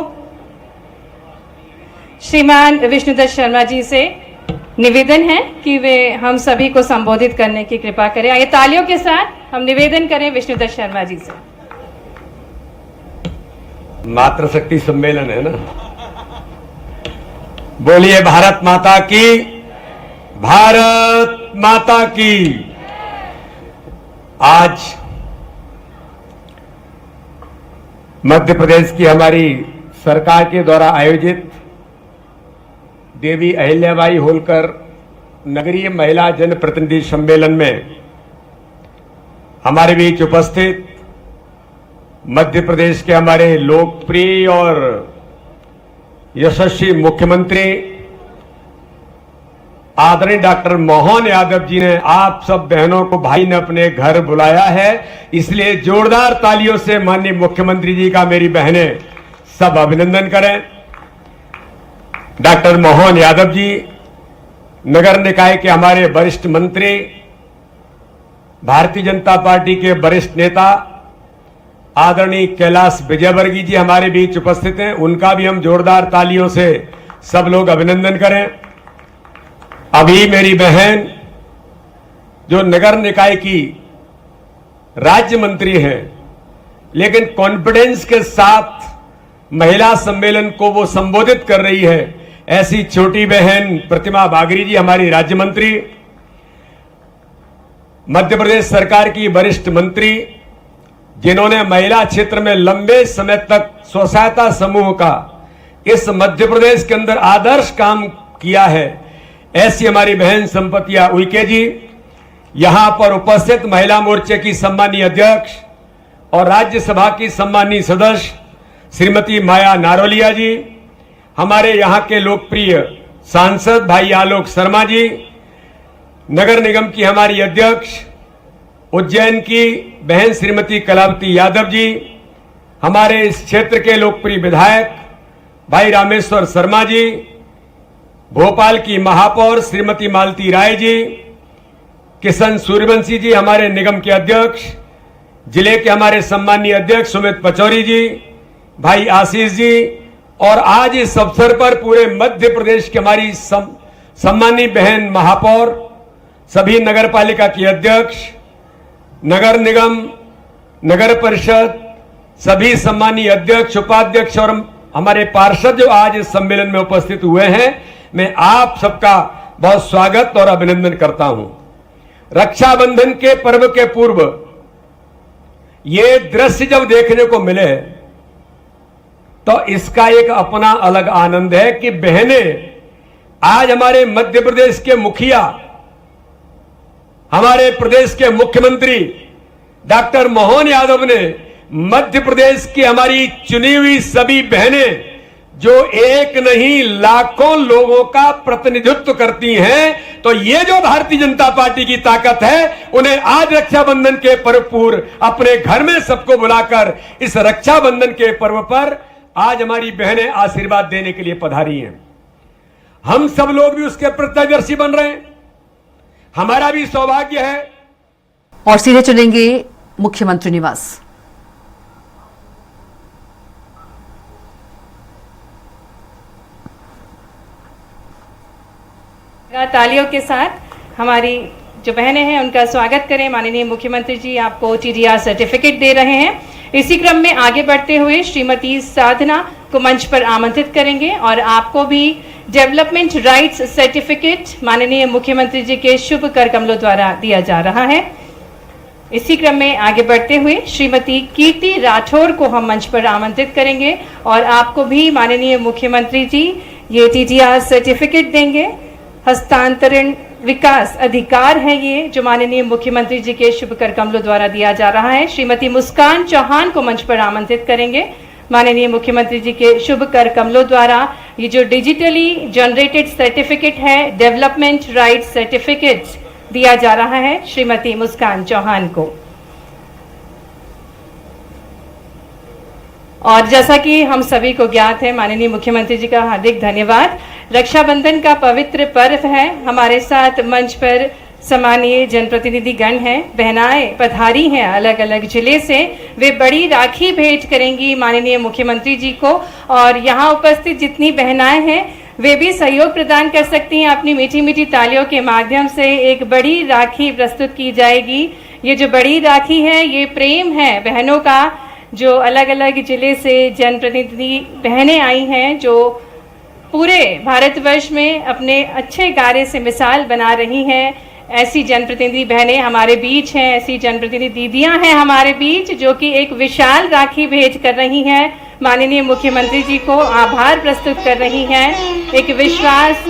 श्रीमान विष्णुदत्त शर्मा जी से निवेदन है कि वे हम सभी को संबोधित करने की कृपा करें। आइए तालियों के साथ हम निवेदन करें विष्णुदत्त शर्मा जी से। मातृशक्ति सम्मेलन है ना। बोलिए भारत माता की, भारत माता की। आज मध्य प्रदेश की हमारी सरकार के द्वारा आयोजित देवी अहिल्याबाई होलकर नगरीय महिला जनप्रतिनिधि सम्मेलन में हमारे बीच उपस्थित मध्य प्रदेश के हमारे लोकप्रिय और यशस्वी मुख्यमंत्री आदरणीय डॉक्टर मोहन यादव जी ने आप सब बहनों को भाई ने अपने घर बुलाया है, इसलिए जोरदार तालियों से माननीय मुख्यमंत्री जी का मेरी बहनें सब अभिनंदन करें। डॉक्टर मोहन यादव जी नगर निकाय के हमारे वरिष्ठ मंत्री, भारतीय जनता पार्टी के वरिष्ठ नेता आदरणीय कैलाश विजयवर्गीय जी हमारे बीच उपस्थित हैं। उनका भी हम जोरदार तालियों से सब लोग अभिनंदन करें। अभी मेरी बहन जो नगर निकाय की राज्य मंत्री हैं, लेकिन कॉन्फिडेंस के साथ महिला सम्मेलन को वो संबोधित कर रही है, ऐसी छोटी बहन प्रतिमा बागरी जी हमारी राज्य मंत्री, मध्य प्रदेश सरकार की वरिष्ठ मंत्री, जिन्होंने महिला क्षेत्र में लंबे समय तक स्व सहायता समूह का इस मध्य प्रदेश के अंदर आदर्श काम किया है, ऐसी हमारी बहन संपतिया उइके जी, यहां पर उपस्थित महिला मोर्चे की सम्मानीय अध्यक्ष और राज्यसभा की सम्मानीय सदस्य श्रीमती माया नारोलिया जी, हमारे यहां के लोकप्रिय सांसद भाई आलोक शर्मा जी, नगर निगम की हमारी अध्यक्ष उज्जैन की बहन श्रीमती कलावती यादव जी, हमारे इस क्षेत्र के लोकप्रिय विधायक भाई रामेश्वर शर्मा जी, भोपाल की महापौर श्रीमती मालती राय जी, किशन सूर्यवंशी जी हमारे निगम के अध्यक्ष, जिले के हमारे सम्मानीय अध्यक्ष सुमित पचौरी जी, भाई आशीष जी, और आज इस अवसर पर पूरे मध्य प्रदेश की हमारी सम्मानीय बहन महापौर, सभी नगर पालिका की अध्यक्ष, नगर निगम, नगर परिषद, सभी सम्मानीय अध्यक्ष, उपाध्यक्ष और हमारे पार्षद जो आज इस सम्मेलन में उपस्थित हुए हैं, मैं आप सबका बहुत स्वागत और अभिनंदन करता हूं। रक्षाबंधन के पर्व के पूर्व ये दृश्य जब देखने को मिले तो इसका एक अपना अलग आनंद है कि बहनें आज हमारे मध्य प्रदेश के मुखिया, हमारे प्रदेश के मुख्यमंत्री डॉक्टर मोहन यादव ने मध्य प्रदेश की हमारी चुनी हुई सभी बहनें जो एक नहीं लाखों लोगों का प्रतिनिधित्व करती हैं, तो ये जो भारतीय जनता पार्टी की ताकत है, उन्हें आज रक्षाबंधन के पर्व पूर्व अपने घर में सबको बुलाकर इस रक्षाबंधन के पर्व पर आज हमारी बहनें आशीर्वाद देने के लिए पधारी हैं। हम सब लोग भी उसके प्रत्यक्षदर्शी बन रहे हैं। हमारा भी सौभाग्य है। और सीधे चलेंगे मुख्यमंत्री निवास। तालियों के साथ हमारी जो बहनें हैं उनका स्वागत करें। माननीय मुख्यमंत्री जी आपको टीडीआर सर्टिफिकेट दे रहे हैं। इसी क्रम में आगे बढ़ते हुए श्रीमती साधना को मंच पर आमंत्रित करेंगे और आपको भी डेवलपमेंट राइट्स सर्टिफिकेट माननीय मुख्यमंत्री जी के शुभ कर कमलों द्वारा दिया जा रहा है। इसी क्रम में आगे बढ़ते हुए श्रीमती कीर्ति राठौर को हम मंच पर आमंत्रित करेंगे और आपको भी माननीय मुख्यमंत्री जी ये टीडीआर सर्टिफिकेट देंगे। हस्तांतरण विकास अधिकार है ये जो माननीय मुख्यमंत्री जी के शुभ कर कमलों द्वारा दिया जा रहा है। श्रीमती मुस्कान चौहान को मंच पर आमंत्रित करेंगे। माननीय मुख्यमंत्री जी के शुभ कर कमलों द्वारा ये जो डिजिटली जनरेटेड सर्टिफिकेट है, डेवलपमेंट राइट्स सर्टिफिकेट दिया जा रहा है श्रीमती मुस्कान चौहान को। और जैसा कि हम सभी को ज्ञात है, माननीय मुख्यमंत्री जी का हार्दिक धन्यवाद। रक्षाबंधन का पवित्र पर्व है। हमारे साथ मंच पर सम्मानीय जनप्रतिनिधि गण हैं, बहनाएं पधारी हैं अलग अलग जिले से। वे बड़ी राखी भेंट करेंगी माननीय मुख्यमंत्री जी को और यहाँ उपस्थित जितनी बहनाएं हैं वे भी सहयोग प्रदान कर सकती हैं। अपनी मीठी मीठी तालियों के माध्यम से एक बड़ी राखी प्रस्तुत की जाएगी। ये जो बड़ी राखी है ये प्रेम है बहनों का, जो अलग अलग जिले से जनप्रतिनिधि बहनें आई हैं जो पूरे भारतवर्ष में अपने अच्छे कार्य से मिसाल बना रही हैं। ऐसी जनप्रतिनिधि बहनें हमारे बीच हैं, ऐसी जनप्रतिनिधि दीदियां हैं हमारे बीच जो कि एक विशाल राखी भेंट कर रही हैं, माननीय मुख्यमंत्री जी को आभार प्रस्तुत कर रही हैं। एक विश्वास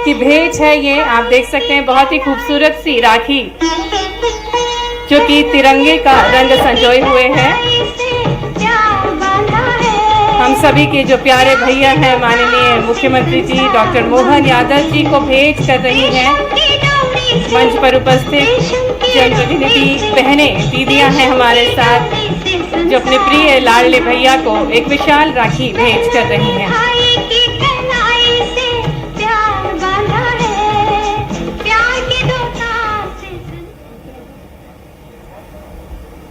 की भेंट है ये, आप देख सकते हैं बहुत ही खूबसूरत सी राखी जो कि तिरंगे का रंग संजोए हुए है। हम सभी के जो प्यारे भैया हैं माननीय मुख्यमंत्री जी डॉक्टर मोहन यादव जी को भेंट कर रही हैं। मंच पर उपस्थित जनप्रतिनिधि बहनें दीदियां हैं हमारे साथ जो अपने प्रिय लाडले भैया को एक विशाल राखी भेंट कर रही हैं।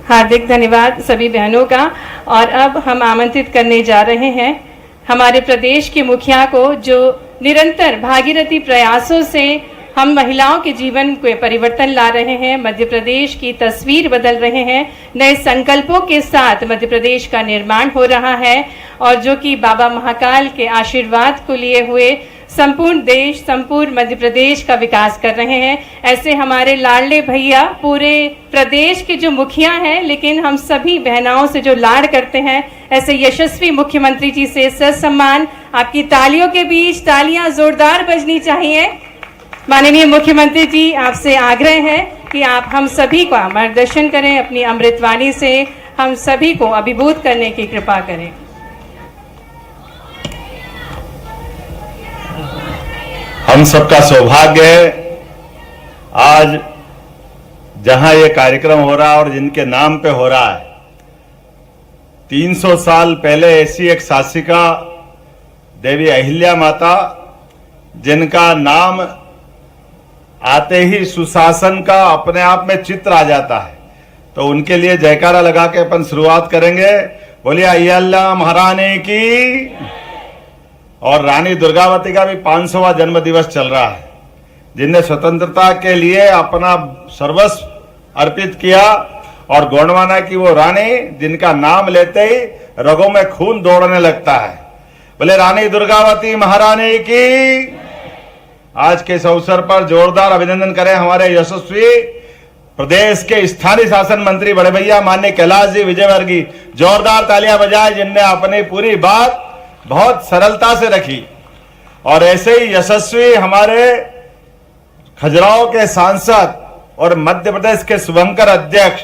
हार्दिक धन्यवाद सभी बहनों का। और अब हम आमंत्रित करने जा रहे हैं हमारे प्रदेश के मुखिया को, जो निरंतर भागीरथी प्रयासों से हम महिलाओं के जीवन को परिवर्तन ला रहे हैं, मध्य प्रदेश की तस्वीर बदल रहे हैं, नए संकल्पों के साथ मध्य प्रदेश का निर्माण हो रहा है और जो कि बाबा महाकाल के आशीर्वाद को लिए हुए संपूर्ण देश, संपूर्ण मध्य प्रदेश का विकास कर रहे हैं। ऐसे हमारे लाडले भैया पूरे प्रदेश के जो मुखिया हैं, लेकिन हम सभी बहनाओं से जो लाड़ करते हैं, ऐसे यशस्वी मुख्यमंत्री जी से ससम्मान आपकी तालियों के बीच तालियां जोरदार बजनी चाहिए। माननीय मुख्यमंत्री जी, आपसे आग्रह है कि आप हम सभी का मार्गदर्शन करें, अपनी अमृतवाणी से हम सभी को अभिभूत करने की कृपा करें। हम सबका सौभाग्य है आज जहां ये कार्यक्रम हो रहा है और जिनके नाम पे हो रहा है। 300 साल पहले ऐसी एक शासिका देवी अहिल्या माता, जिनका नाम आते ही सुशासन का अपने आप में चित्र आ जाता है, तो उनके लिए जयकारा लगा के अपन शुरुआत करेंगे। बोलिए अहिल्या महारानी की। और रानी दुर्गावती का भी 500वां जन्म दिवस चल रहा है, जिनने स्वतंत्रता के लिए अपना सर्वस्व अर्पित किया। और गौंडवाना की वो रानी जिनका नाम लेते ही रगों में खून दौड़ने लगता है। बोले रानी दुर्गावती महारानी की। आज के इस अवसर पर जोरदार अभिनंदन करें हमारे यशस्वी प्रदेश के स्थानीय शासन मंत्री बड़े भैया माननीय कैलाश जी विजयवर्गीय। जोरदार तालियां बजाएं, जिनने अपनी पूरी बात बहुत सरलता से रखी। और ऐसे ही यशस्वी हमारे खजुराहो के सांसद और मध्य प्रदेश के शुभंकर अध्यक्ष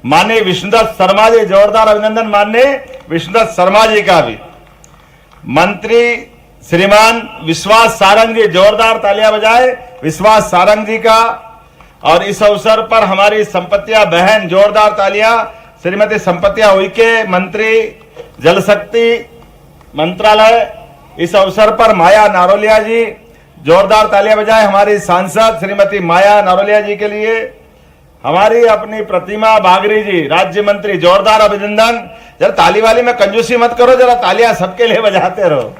माननीय विष्णुदत्त शर्मा जी। जोरदार अभिनंदन माननीय विष्णुदत्त शर्मा जी का भी। मंत्री श्रीमान विश्वास सारंग जी, जोरदार तालियां बजाए विश्वास सारंग जी का। और इस अवसर पर हमारी संपत्तियां बहन, जोरदार तालियां श्रीमती संपत्तियां उइके, मंत्री जल शक्ति मंत्रालय। इस अवसर पर माया नारोलिया जी, जोरदार तालियां बजाएं हमारी सांसद श्रीमती माया नारोलिया जी के लिए। हमारी अपनी प्रतिमा बागरी जी, राज्य मंत्री, जोरदार अभिनंदन। जरा ताली वाली में कंजूसी मत करो, जरा तालियां सबके लिए बजाते रहो।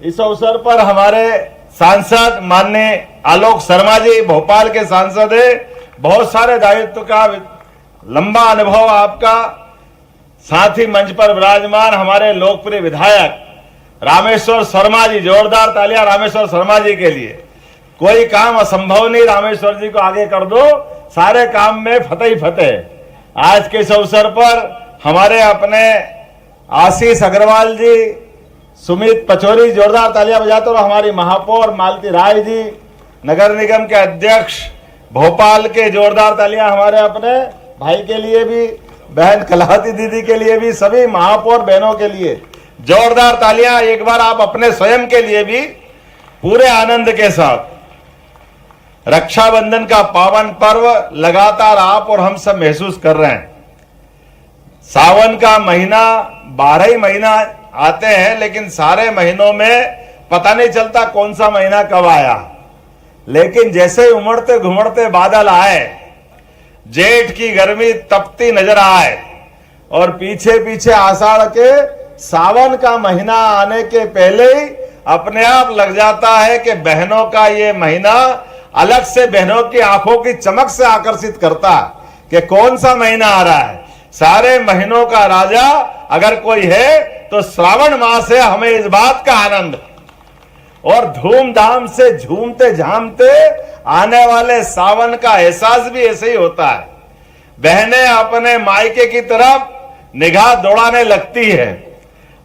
इस अवसर पर हमारे सांसद माननीय आलोक शर्मा जी, भोपाल के सांसद है, बहुत सारे दायित्व का लंबा अनुभव आपका। साथ ही मंच पर विराजमान हमारे लोकप्रिय विधायक रामेश्वर शर्मा जी, जोरदार तालियां रामेश्वर शर्मा जी के लिए। कोई काम असंभव नहीं, रामेश्वर जी को आगे कर दो, सारे काम में फतेह ही फतेह। आज के इस अवसर पर हमारे अपने आशीष अग्रवाल जी, सुमित पचौरी, जोरदार तालियां बजाते रहो। हमारी महापौर मालती राय जी, नगर निगम के अध्यक्ष भोपाल के, जोरदार तालियां हमारे अपने भाई के लिए भी, बहन कलावती दीदी के लिए भी, सभी महापौर बहनों के लिए जोरदार तालियां। एक बार आप अपने स्वयं के लिए भी पूरे आनंद के साथ। रक्षाबंधन का पावन पर्व लगातार आप और हम सब महसूस कर रहे हैं। सावन का महीना 12 ही महीना आते हैं, लेकिन सारे महीनों में पता नहीं चलता कौन सा महीना कब आया। लेकिन जैसे उमड़ते घुमड़ते बादल आए, जेठ की गर्मी तपती नजर आए और पीछे पीछे आषाढ़ के सावन का महीना आने के पहले ही अपने आप लग जाता है कि बहनों का ये महीना अलग से बहनों की आंखों की चमक से आकर्षित करता है कि कौन सा महीना आ रहा है। सारे महीनों का राजा अगर कोई है तो श्रावण मास है। हमें इस बात का आनंद और धूमधाम से झूमते झामते आने वाले सावन का एहसास भी ऐसे ही होता है। बहनें अपने मायके की तरफ निगाह दौड़ाने लगती है,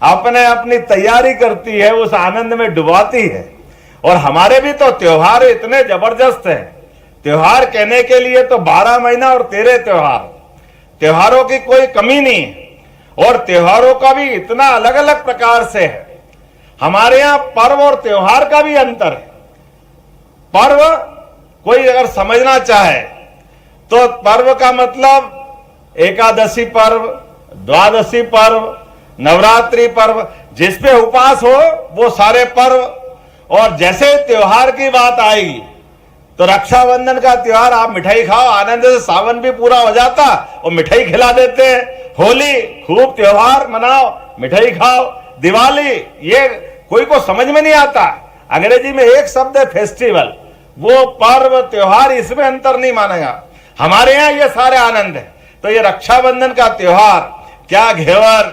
अपने अपनी तैयारी करती है, उस आनंद में डुबाती है। और हमारे भी तो त्योहार इतने जबरदस्त हैं। त्योहार कहने के लिए तो 12 महीना और 13 त्योहार, त्योहारों की कोई कमी नहीं है। और त्योहारों का भी इतना अलग अलग प्रकार से है। हमारे यहाँ पर्व और त्योहार का भी अंतर है। पर्व कोई अगर समझना चाहे तो पर्व का मतलब एकादशी पर्व, द्वादशी पर्व, नवरात्रि पर्व, जिसपे उपवास हो वो सारे पर्व। और जैसे त्योहार की बात आएगी तो रक्षाबंधन का त्योहार आप मिठाई खाओ, आनंद से सावन भी पूरा हो जाता और मिठाई खिला देते हैं। होली खूब त्योहार मनाओ, मिठाई खाओ। दिवाली ये कोई को समझ में नहीं आता, अंग्रेजी में एक शब्द है फेस्टिवल, वो पर्व त्योहार, इसमें अंतर नहीं मानेगा। हमारे यहाँ ये सारे आनंद है। तो ये रक्षाबंधन का त्योहार, क्या घेवर,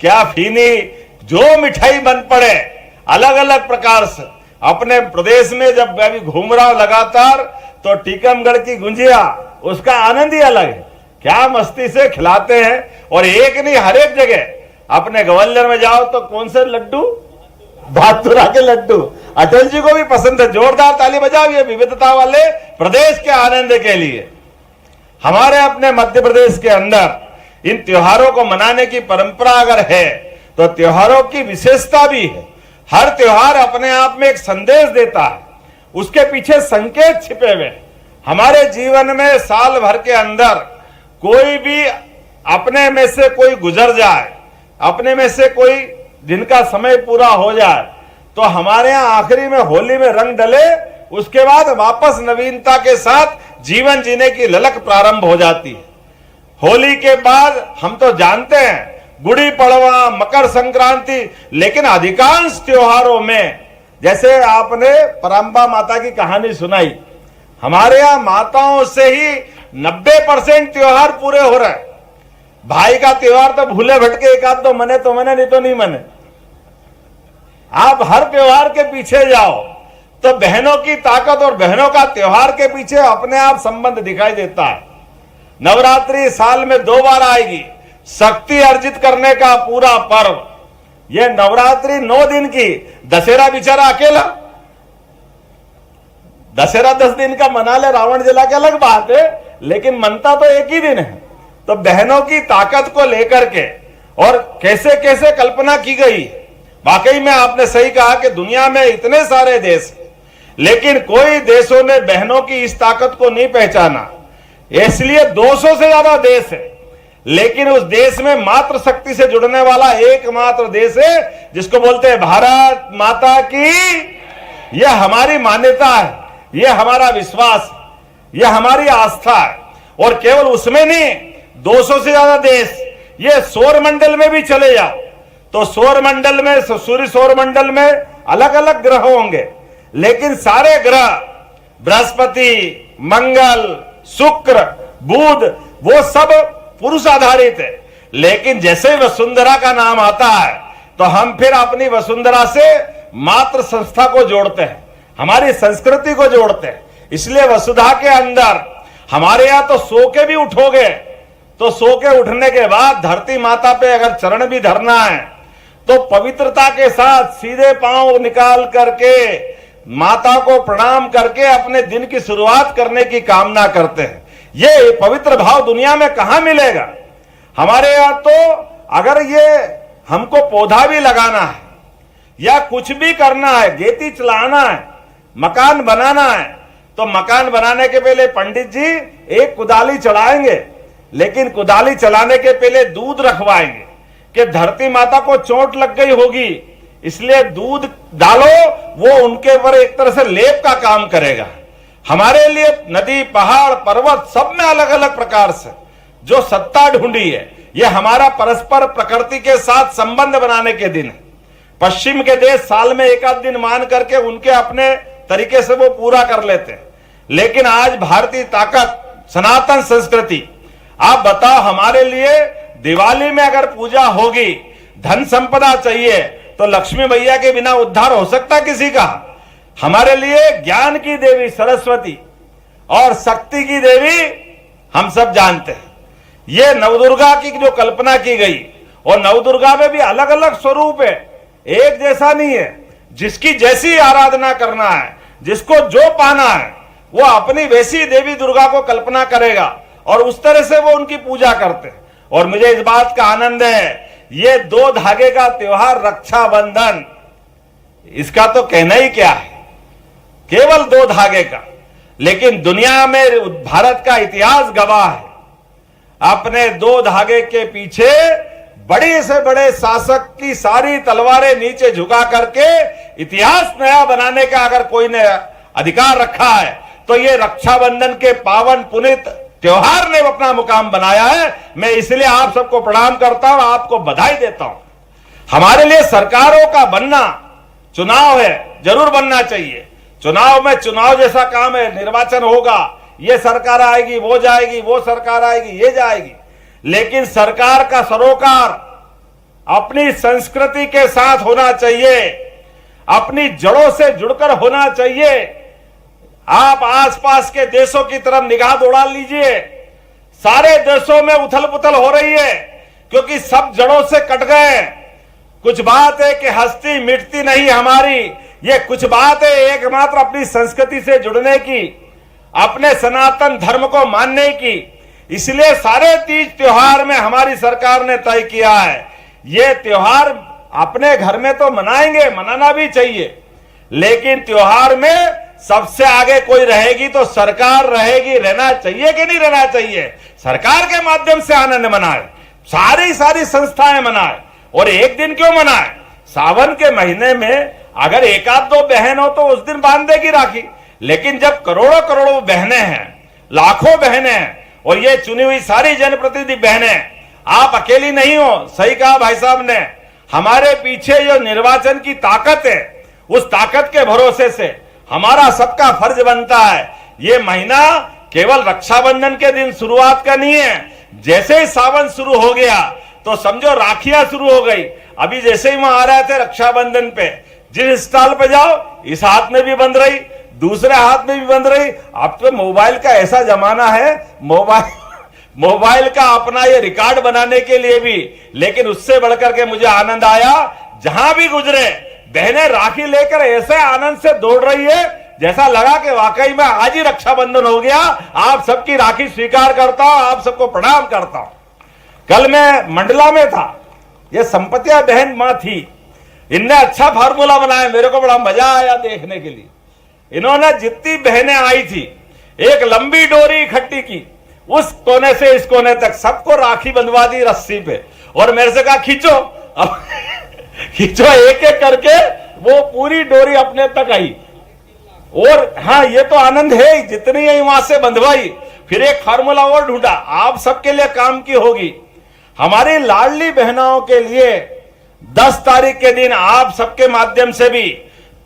क्या फीनी, जो मिठाई बन पड़े अलग अलग प्रकार से। अपने प्रदेश में जब मैं भी घूम रहा हूं लगातार, तो टीकमगढ़ की गुंजिया, उसका आनंद ही अलग है। क्या मस्ती से खिलाते हैं, और एक नहीं हर एक जगह। अपने ग्वालियर में जाओ तो कौन से लड्डू, बहादुरा के लड्डू, अटल जी को भी पसंद है। जोरदार ताली बजाओ ये विविधता वाले प्रदेश के आनंद के लिए। हमारे अपने मध्य प्रदेश के अंदर इन त्योहारों को मनाने की परंपरा अगर है, तो त्योहारों की विशेषता भी है। हर त्योहार अपने आप में एक संदेश देता है, उसके पीछे संकेत छिपे हुए। हमारे जीवन में साल भर के अंदर कोई भी अपने में से कोई गुजर जाए, अपने में से कोई जिनका समय पूरा हो जाए, तो हमारे यहाँ आखिरी में होली में रंग डले, उसके बाद वापस नवीनता के साथ जीवन जीने की ललक प्रारंभ हो जाती है। होली के बाद हम तो जानते हैं गुड़ी पड़वा, मकर संक्रांति, लेकिन अधिकांश त्योहारों में, जैसे आपने परंबा माता की कहानी सुनाई, हमारे यहाँ माताओं से ही 90% त्योहार पूरे हो रहे हैं। भाई का त्योहार तो भूले भटके एक आध तो मने नहीं तो नहीं मने। आप हर त्योहार के पीछे जाओ तो बहनों की ताकत और बहनों का त्योहार के पीछे अपने आप संबंध दिखाई देता है। नवरात्रि साल में 2 बार आएगी, शक्ति अर्जित करने का पूरा पर्व। यह नवरात्रि 9 दिन की, दशहरा बेचारा अकेला, दशहरा 10 दिन का मना ले, रावण जला के अलग बात है, लेकिन मनता तो एक ही दिन है। तो बहनों की ताकत को लेकर के और कैसे कैसे कल्पना की गई। वाकई में आपने सही कहा कि दुनिया में इतने सारे देश, लेकिन कोई देशों ने बहनों की इस ताकत को नहीं पहचाना। इसलिए 200 से ज्यादा देश है, लेकिन उस देश में मातृ शक्ति से जुड़ने वाला एकमात्र देश है जिसको बोलते हैं भारत माता की। यह हमारी मान्यता है, यह हमारा विश्वास, यह हमारी आस्था है। और केवल उसमें नहीं, 200 से ज्यादा देश, ये सौर मंडल में भी चले जाओ तो सौर मंडल में, सूर्य सौर मंडल में अलग अलग ग्रह होंगे, लेकिन सारे ग्रह बृहस्पति, मंगल, शुक्र, बुध, वो सब पुरुष आधारित है। लेकिन जैसे ही वसुंधरा का नाम आता है तो हम फिर अपनी वसुंधरा से मातृ संस्था को जोड़ते हैं, हमारी संस्कृति को जोड़ते हैं। इसलिए वसुधा के अंदर हमारे यहां तो सो के भी उठोगे तो सो के उठने के बाद धरती माता पे अगर चरण भी धरना है तो पवित्रता के साथ सीधे पांव निकाल करके माता को प्रणाम करके अपने दिन की शुरुआत करने की कामना करते हैं। ये पवित्र भाव दुनिया में कहां मिलेगा। हमारे यहां तो अगर ये हमको पौधा भी लगाना है या कुछ भी करना है, खेती चलाना है, मकान बनाना है, तो मकान बनाने के पहले पंडित जी एक कुदाली चलाएंगे, लेकिन कुदाली चलाने के पहले दूध रखवाएंगे कि धरती माता को चोट लग गई होगी, इसलिए दूध डालो, वो उनके ऊपर एक तरह से लेप का काम करेगा। हमारे लिए नदी, पहाड़, पर्वत सब में अलग अलग प्रकार से जो सत्ता ढूंढी है, ये हमारा परस्पर प्रकृति के साथ संबंध बनाने के दिन है। पश्चिम के देश साल में एक आध दिन मान करके उनके अपने तरीके से वो पूरा कर लेते हैं, लेकिन आज भारतीय ताकत, सनातन संस्कृति, आप बताओ हमारे लिए दिवाली में अगर पूजा होगी, धन संपदा चाहिए, तो लक्ष्मी मैया के बिना उद्धार हो सकता किसी का? हमारे लिए ज्ञान की देवी सरस्वती और शक्ति की देवी हम सब जानते हैं। ये नवदुर्गा की जो कल्पना की गई, और नवदुर्गा में भी अलग अलग स्वरूप है, एक जैसा नहीं है। जिसकी जैसी आराधना करना है, जिसको जो पाना है, वो अपनी वैसी देवी दुर्गा को कल्पना करेगा और उस तरह से वो उनकी पूजा करते हैं। और मुझे इस बात का आनंद है, ये 2 धागे का त्योहार रक्षाबंधन, इसका तो कहना ही क्या है, केवल 2 धागे का, लेकिन दुनिया में भारत का इतिहास गवाह है। अपने 2 धागे के पीछे बड़े से बड़े शासक की सारी तलवारें नीचे झुका करके इतिहास नया बनाने का अगर कोई ने अधिकार रखा है, तो ये रक्षाबंधन के पावन पुनीत त्योहार ने अपना मुकाम बनाया है। मैं इसलिए आप सबको प्रणाम करता हूं, आपको बधाई देता हूं। हमारे लिए सरकारों का बनना चुनाव है, जरूर बनना चाहिए। चुनाव में चुनाव जैसा काम है, निर्वाचन होगा, ये सरकार आएगी, वो जाएगी, वो सरकार आएगी, ये जाएगी, लेकिन सरकार का सरोकार अपनी संस्कृति के साथ होना चाहिए, अपनी जड़ों से जुड़कर होना चाहिए। आप आसपास के देशों की तरफ निगाह दौड़ा लीजिए, सारे देशों में उथल पुथल हो रही है क्योंकि सब जड़ों से कट गए। कुछ बात है कि हस्ती मिटती नहीं हमारी, ये कुछ बात है एकमात्र अपनी संस्कृति से जुड़ने की, अपने सनातन धर्म को मानने की। इसलिए सारे तीज त्योहार में हमारी सरकार ने तय किया है, ये त्योहार अपने घर में तो मनाएंगे, मनाना भी चाहिए, लेकिन त्योहार में सबसे आगे कोई रहेगी तो सरकार रहेगी। रहना चाहिए कि नहीं रहना चाहिए? सरकार के माध्यम से आनंद मनाए, सारी संस्थाएं मनाए। और एक दिन क्यों मनाए? सावन के महीने में अगर एक आध दो बहन हो तो उस दिन बांध देगी राखी, लेकिन जब करोड़ों करोड़ों बहनें हैं, लाखों बहनें हैं, और ये चुनी हुई सारी जनप्रतिनिधि बहनें, आप अकेली नहीं हो। सही कहा भाई साहब ने, हमारे पीछे जो निर्वाचन की ताकत है, उस ताकत के भरोसे से हमारा सबका फर्ज बनता है। ये महीना केवल रक्षाबंधन के दिन शुरुआत का नहीं है, जैसे ही सावन शुरू हो गया तो समझो राखियां शुरू हो गई। अभी जैसे ही वहां आ रहे थे रक्षाबंधन पे, जिस स्टॉल पे जाओ इस हाथ में भी बंध रही, दूसरे हाथ में भी बंध रही। अब तो मोबाइल का ऐसा जमाना है, मोबाइल का अपना ये रिकॉर्ड बनाने के लिए भी, लेकिन उससे बढ़कर के मुझे आनंद आया, जहां भी गुजरे बहनें राखी लेकर ऐसे आनंद से दौड़ रही है जैसा लगा कि वाकई में आज ही रक्षाबंधन हो गया। आप सबकी राखी स्वीकार करता हूं, आप सबको प्रणाम करता हूं। कल मैं मंडला में था, ये संपतिया बहन मां थी, इनने अच्छा फार्मूला बनाया, मेरे को बड़ा मजा आया देखने के लिए। इन्होंने जितनी बहनें आई थी एक लंबी डोरी इकट्ठी की, उस कोने से इस कोने तक सबको राखी बंधवा दी रस्सी पे, और मेरे से कहा खींचो। अब खींचो एक एक करके वो पूरी डोरी अपने तक आई। और हाँ, ये तो आनंद है, जितनी है वहां से बंधवाई। फिर एक फार्मूला और ढूंढा, आप सबके लिए काम की होगी। हमारी लाडली बहनों के लिए 10 तारीख के दिन आप सबके माध्यम से भी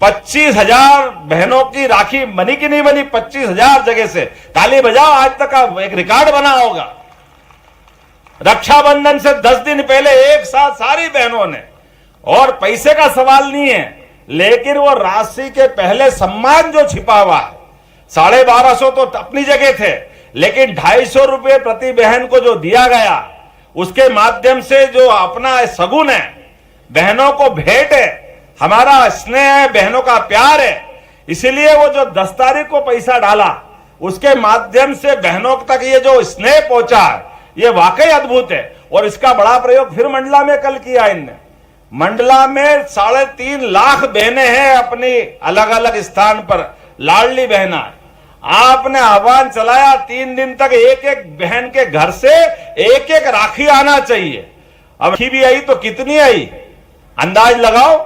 25,000 बहनों की राखी बनी कि नहीं बनी? 25,000 जगह से ताली बजाओ, आज तक का एक रिकॉर्ड बना होगा। रक्षाबंधन से 10 दिन पहले एक साथ सारी बहनों ने, और पैसे का सवाल नहीं है, लेकिन वो राशि के पहले सम्मान जो छिपा हुआ है, 1250 तो अपनी जगह थे, लेकिन 250 रुपये प्रति बहन को जो दिया गया, उसके माध्यम से जो अपना सगुन है, बहनों को भेंट है, हमारा स्नेह है, बहनों का प्यार है। इसीलिए वो जो 10 तारीख को पैसा डाला, उसके माध्यम से बहनों तक ये जो स्नेह पहुंचा है, ये वाकई अद्भुत है। और इसका बड़ा प्रयोग फिर मंडला में कल किया इनने। मंडला में 3.5 लाख बहनें हैं अपनी अलग अलग स्थान पर, लाडली बहना है। आपने आह्वान चलाया 3 दिन तक एक एक बहन के घर से एक एक राखी आना चाहिए। अब राखी भी आई तो कितनी आई? अंदाज लगाओ,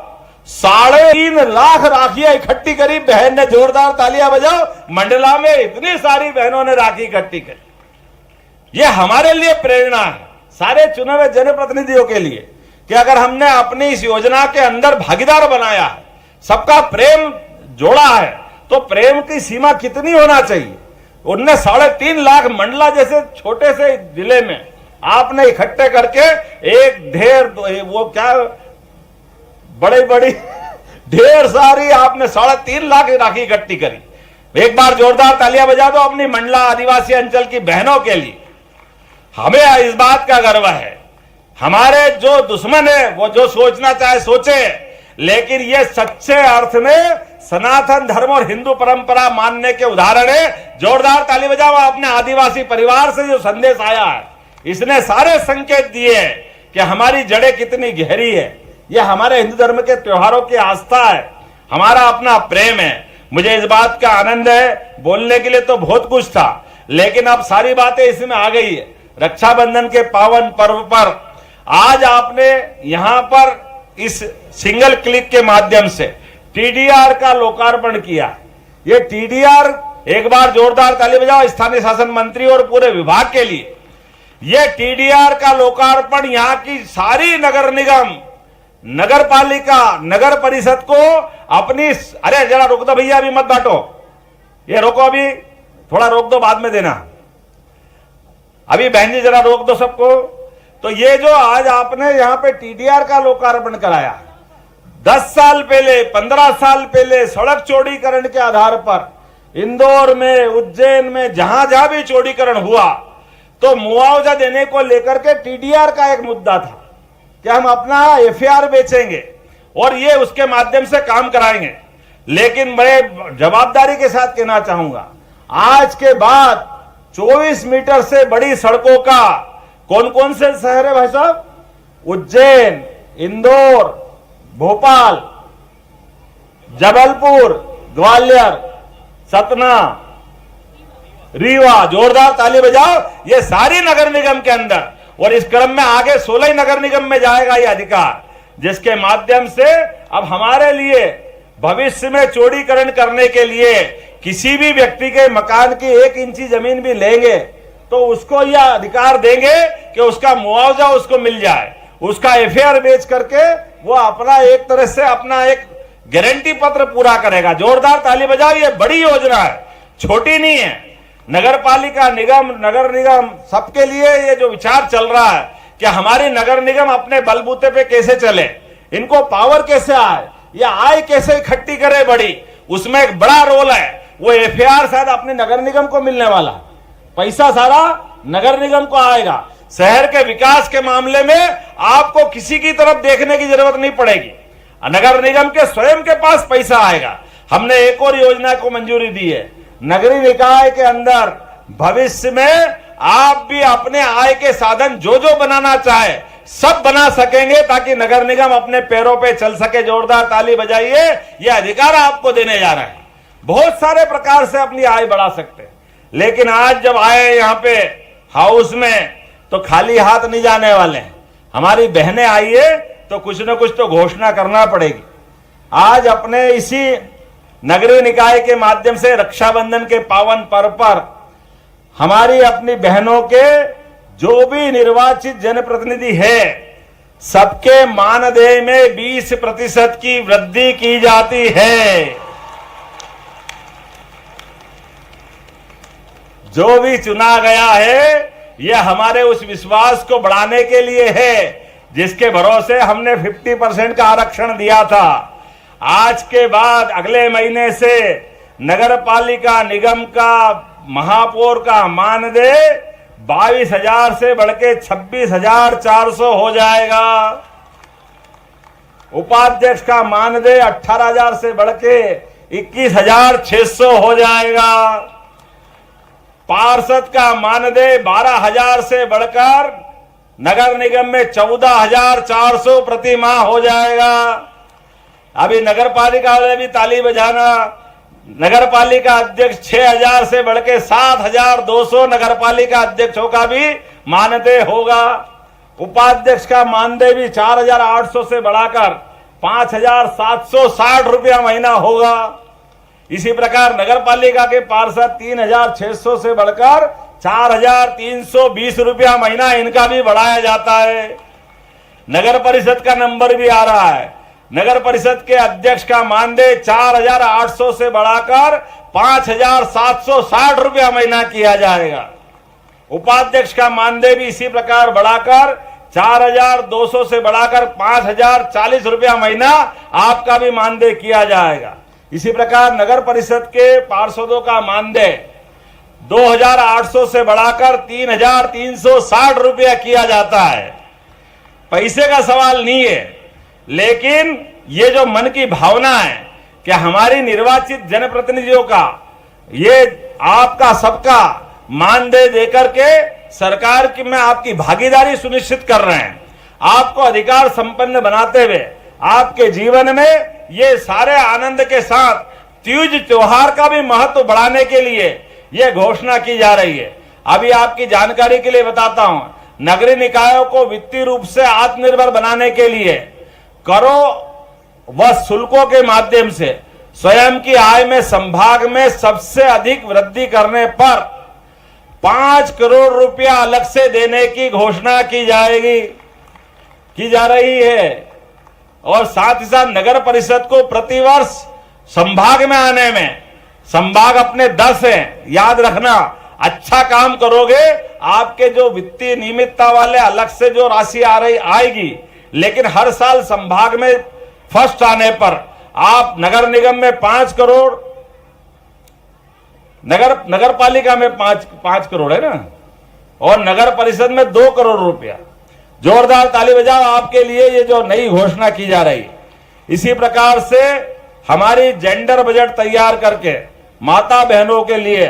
3.5 लाख राखियां इकट्ठी करी बहन ने। जोरदार तालियां बजाओ, मंडला में इतनी सारी बहनों ने राखी इकट्ठी करी। ये हमारे लिए प्रेरणा है, सारे चुने हुए जनप्रतिनिधियों के लिए, कि अगर हमने अपनी इस योजना के अंदर भागीदार बनाया है, सबका प्रेम जोड़ा है, तो प्रेम की सीमा कितनी होना चाहिए? उनने 3.5 लाख मंडला जैसे छोटे से जिले में आपने इकट्ठे करके एक ढेर, वो क्या बड़ी बड़ी ढेर सारी आपने 3.5 लाख राखी इकट्ठी करी। एक बार जोरदार तालियां बजा दो अपनी मंडला आदिवासी अंचल की बहनों के लिए। हमें इस बात का गर्व है, हमारे जो दुश्मन है वो जो सोचना चाहे सोचे, लेकिन ये सच्चे अर्थ में सनातन धर्म और हिंदू परंपरा मानने के उदाहरण है। जोरदार ताली बजाओ अपने आदिवासी परिवार से जो संदेश आया है, इसने सारे संकेत दिए कि हमारी जड़ें कितनी गहरी है। यह हमारे हिंदू धर्म के त्योहारों की आस्था है, हमारा अपना प्रेम है। मुझे इस बात का आनंद है, बोलने के लिए तो बहुत कुछ था, लेकिन अब सारी बातें इसमें आ गई है। रक्षाबंधन के पावन पर्व पर आज आपने यहां पर इस सिंगल क्लिक के माध्यम से टीडीआर का लोकार्पण किया। ये टीडीआर एक बार जोरदार ताली बजाओ स्थानीय शासन मंत्री और पूरे विभाग के लिए। ये टीडीआर का लोकार्पण यहाँ की सारी नगर निगम, नगर पालिका, नगर परिषद को अपनी, अरे जरा रोक दो भैया, अभी मत बांटो, ये रोको, अभी थोड़ा रोक दो, बाद में देना, अभी बहन जी जरा रोक दो सबको। तो ये जो आज आपने यहाँ पे टीडीआर का लोकार्पण कराया, 10 साल पहले, 15 साल पहले सड़क चौड़ीकरण के आधार पर इंदौर में, उज्जैन में, जहां जहां भी चौड़ीकरण हुआ तो मुआवजा देने को लेकर के टीडीआर का एक मुद्दा था कि हम अपना एफआईआर बेचेंगे और ये उसके माध्यम से काम कराएंगे। लेकिन मैं जवाबदारी के साथ कहना चाहूंगा, आज के बाद 24 मीटर से बड़ी सड़कों का कौन कौन से शहर है भाई साहब? उज्जैन, इंदौर, भोपाल, जबलपुर, ग्वालियर, सतना, रीवा, जोरदार ताली बजाओ, ये सारी नगर निगम के अंदर, और इस क्रम में आगे 16 नगर निगम में जाएगा ये अधिकार, जिसके माध्यम से अब हमारे लिए भविष्य में चौड़ीकरण करने के लिए किसी भी व्यक्ति के मकान की 1 इंची जमीन भी लेंगे तो उसको यह अधिकार देंगे कि उसका मुआवजा उसको मिल जाए, उसका एफआईआर बेच करके वो अपना एक तरह से अपना एक गारंटी पत्र पूरा करेगा। जोरदार ताली बजाओ, ये बड़ी योजना है, छोटी नहीं है। नगर पालिका, निगम, नगर निगम सबके लिए ये जो विचार चल रहा है कि हमारी नगर निगम अपने बलबूते पे कैसे चले, इनको पावर कैसे आए, या आय कैसे इकट्ठी करे बड़ी, उसमें एक बड़ा रोल है। वो एफआईआर शायद अपने नगर निगम को मिलने वाला, पैसा सारा नगर निगम को आएगा। शहर के विकास के मामले में आपको किसी की तरफ देखने की जरूरत नहीं पड़ेगी, नगर निगम के स्वयं के पास पैसा आएगा। हमने एक और योजना को मंजूरी दी है, नगरीय निकाय के अंदर भविष्य में आप भी अपने आय के साधन जो जो बनाना चाहे सब बना सकेंगे, ताकि नगर निगम अपने पैरों पे चल सके। जोरदार ताली बजाइए, यह अधिकार आपको देने जा रहा है। बहुत सारे प्रकार से अपनी आय बढ़ा सकते हैं, लेकिन आज जब आए यहाँ पे हाउस में तो खाली हाथ नहीं जाने वाले हैं। हमारी बहनें आई है तो कुछ न कुछ तो घोषणा करना पड़ेगी। आज अपने इसी नगरीय निकाय के माध्यम से रक्षाबंधन के पावन पर्व पर हमारी अपनी बहनों के जो भी निर्वाचित जनप्रतिनिधि है, सबके मानदेय में 20% की वृद्धि की जाती है। जो भी चुना गया है यह हमारे उस विश्वास को बढ़ाने के लिए है जिसके भरोसे हमने 50% का आरक्षण दिया था। आज के बाद अगले महीने से नगर पालिका निगम का, महापौर का मानदेय 22,000 से बढ़ के 26,400 हो जाएगा। उपाध्यक्ष का मानदेय 18,000 से बढ़ के 21,600 हो जाएगा। पार्षद का मानदेय 12,000 से बढ़कर नगर निगम में 14,400 प्रति माह हो जाएगा। अभी नगर पालिका वाले भी ताली बजाना। नगर पालिका अध्यक्ष 6,000 से बढ़ के 7,200 नगर पालिका अध्यक्षों का भी मानदेय होगा। उपाध्यक्ष का मानदेय भी 4,800 से बढ़ाकर 5,760 रुपया महीना होगा। इसी प्रकार नगर पालिका के पार्षद 3,600 से बढ़कर 4,320 रुपया महीना इनका भी बढ़ाया जाता है। नगर परिषद का नंबर भी आ रहा है। नगर परिषद के अध्यक्ष का मानदेय 4,800 से बढ़ाकर 5,760 रुपया महीना किया जाएगा। उपाध्यक्ष का मानदेय भी इसी प्रकार बढ़ाकर 4,200 से बढ़ाकर 5,040 रुपया महीना आपका भी मानदेय किया जाएगा। इसी प्रकार नगर परिषद के पार्षदों का मानदेय 2,800 से बढ़ाकर 3,360 रुपया किया जाता है। पैसे का सवाल नहीं है, लेकिन ये जो मन की भावना है कि हमारी निर्वाचित जनप्रतिनिधियों का, ये आपका सबका मानदेय देकर के सरकार की में आपकी भागीदारी सुनिश्चित कर रहे हैं, आपको अधिकार संपन्न बनाते हुए आपके जीवन में ये सारे आनंद के साथ तीज त्योहार का भी महत्व बढ़ाने के लिए ये घोषणा की जा रही है। अभी आपकी जानकारी के लिए बताता हूं, नगरीय निकायों को वित्तीय रूप से आत्मनिर्भर बनाने के लिए करों व शुल्कों के माध्यम से स्वयं की आय में संभाग में सबसे अधिक वृद्धि करने पर 5 करोड़ रुपया अलग से देने की घोषणा की जा रही है। और साथ ही साथ नगर परिषद को प्रतिवर्ष संभाग में आने में, संभाग अपने 10 हैं, याद रखना, अच्छा काम करोगे आपके जो वित्तीय नियमितता वाले अलग से जो राशि आएगी, लेकिन हर साल संभाग में फर्स्ट आने पर आप नगर निगम में 5 करोड़, नगर पालिका में 5 करोड़ है ना, और नगर परिषद में 2 करोड़ रुपया। जोरदार ताली बजाओ आपके लिए ये जो नई घोषणा की जा रही। इसी प्रकार से हमारी जेंडर बजट तैयार करके माता बहनों के लिए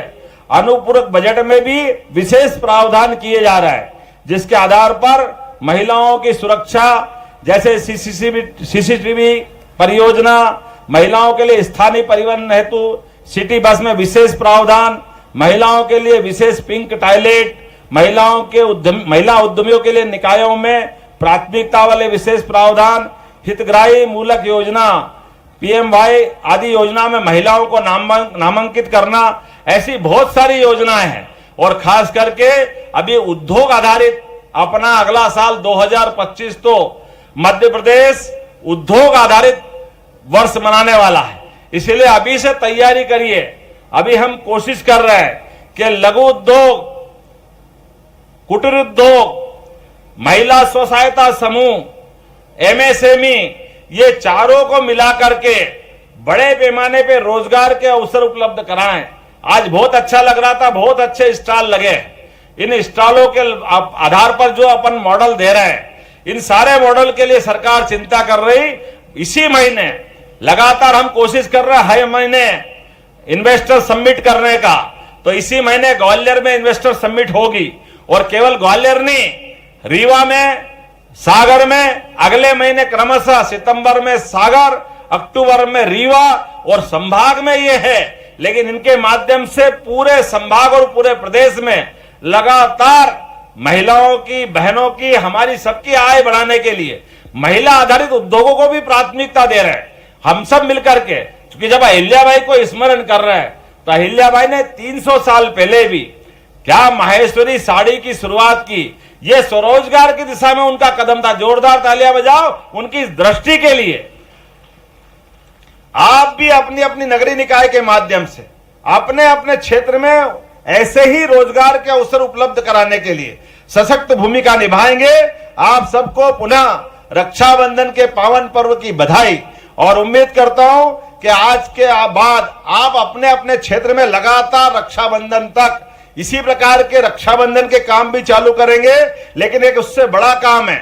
अनुपूरक बजट में भी विशेष प्रावधान किए जा रहा है, जिसके आधार पर महिलाओं की सुरक्षा, जैसे सीसीटीवी परियोजना, महिलाओं के लिए स्थानीय परिवहन हेतु सिटी बस में विशेष प्रावधान, महिलाओं के लिए विशेष पिंक टॉयलेट, महिला उद्यमियों के लिए निकायों में प्राथमिकता वाले विशेष प्रावधान, हितग्राही मूलक योजना, पीएमवाई आदि योजना में महिलाओं को नामांकित करना, ऐसी बहुत सारी योजनाएं हैं। और खास करके अभी उद्योग आधारित अपना अगला साल 2025 तो मध्य प्रदेश उद्योग आधारित वर्ष मनाने वाला है, इसलिए अभी से तैयारी करिए। अभी हम कोशिश कर रहे हैं कि लघु उद्योग, कुटीर उद्योग, महिला स्व सहायता समूह, एमएसएमई, ये चारों को मिलाकर के बड़े पैमाने पे रोजगार के अवसर उपलब्ध कराएं। आज बहुत अच्छा लग रहा था, बहुत अच्छे स्टॉल लगे। इन स्टॉलों के आधार पर जो अपन मॉडल दे रहे हैं, इन सारे मॉडल के लिए सरकार चिंता कर रही। इसी महीने लगातार हम कोशिश कर रहे हैं हर महीने इन्वेस्टर समिट करने का, तो इसी महीने ग्वालियर में इन्वेस्टर समिट होगी। और केवल ग्वालियर नहीं, रीवा में, सागर में, अगले महीने क्रमशः सितंबर में सागर, अक्टूबर में रीवा, और संभाग में ये है। लेकिन इनके माध्यम से पूरे संभाग और पूरे प्रदेश में लगातार महिलाओं की, बहनों की, हमारी सबकी आय बढ़ाने के लिए महिला आधारित उद्योगों को भी प्राथमिकता दे रहे हैं हम सब मिलकर के। क्योंकि जब अहिल्याबाई को स्मरण कर रहे हैं, तो अहिल्याबाई ने 300 साल पहले भी क्या माहेश्वरी साड़ी की शुरुआत की, ये स्वरोजगार की दिशा में उनका कदम था। जोरदार तालियां बजाओ उनकी इस दृष्टि के लिए। आप भी अपनी अपनी नगरीय निकाय के माध्यम से अपने अपने क्षेत्र में ऐसे ही रोजगार के अवसर उपलब्ध कराने के लिए सशक्त भूमिका निभाएंगे। आप सबको पुनः रक्षाबंधन के पावन पर्व की बधाई, और उम्मीद करता हूं कि आज के बाद आप अपने अपने क्षेत्र में लगातार रक्षाबंधन तक इसी प्रकार के रक्षाबंधन के काम भी चालू करेंगे। लेकिन एक उससे बड़ा काम है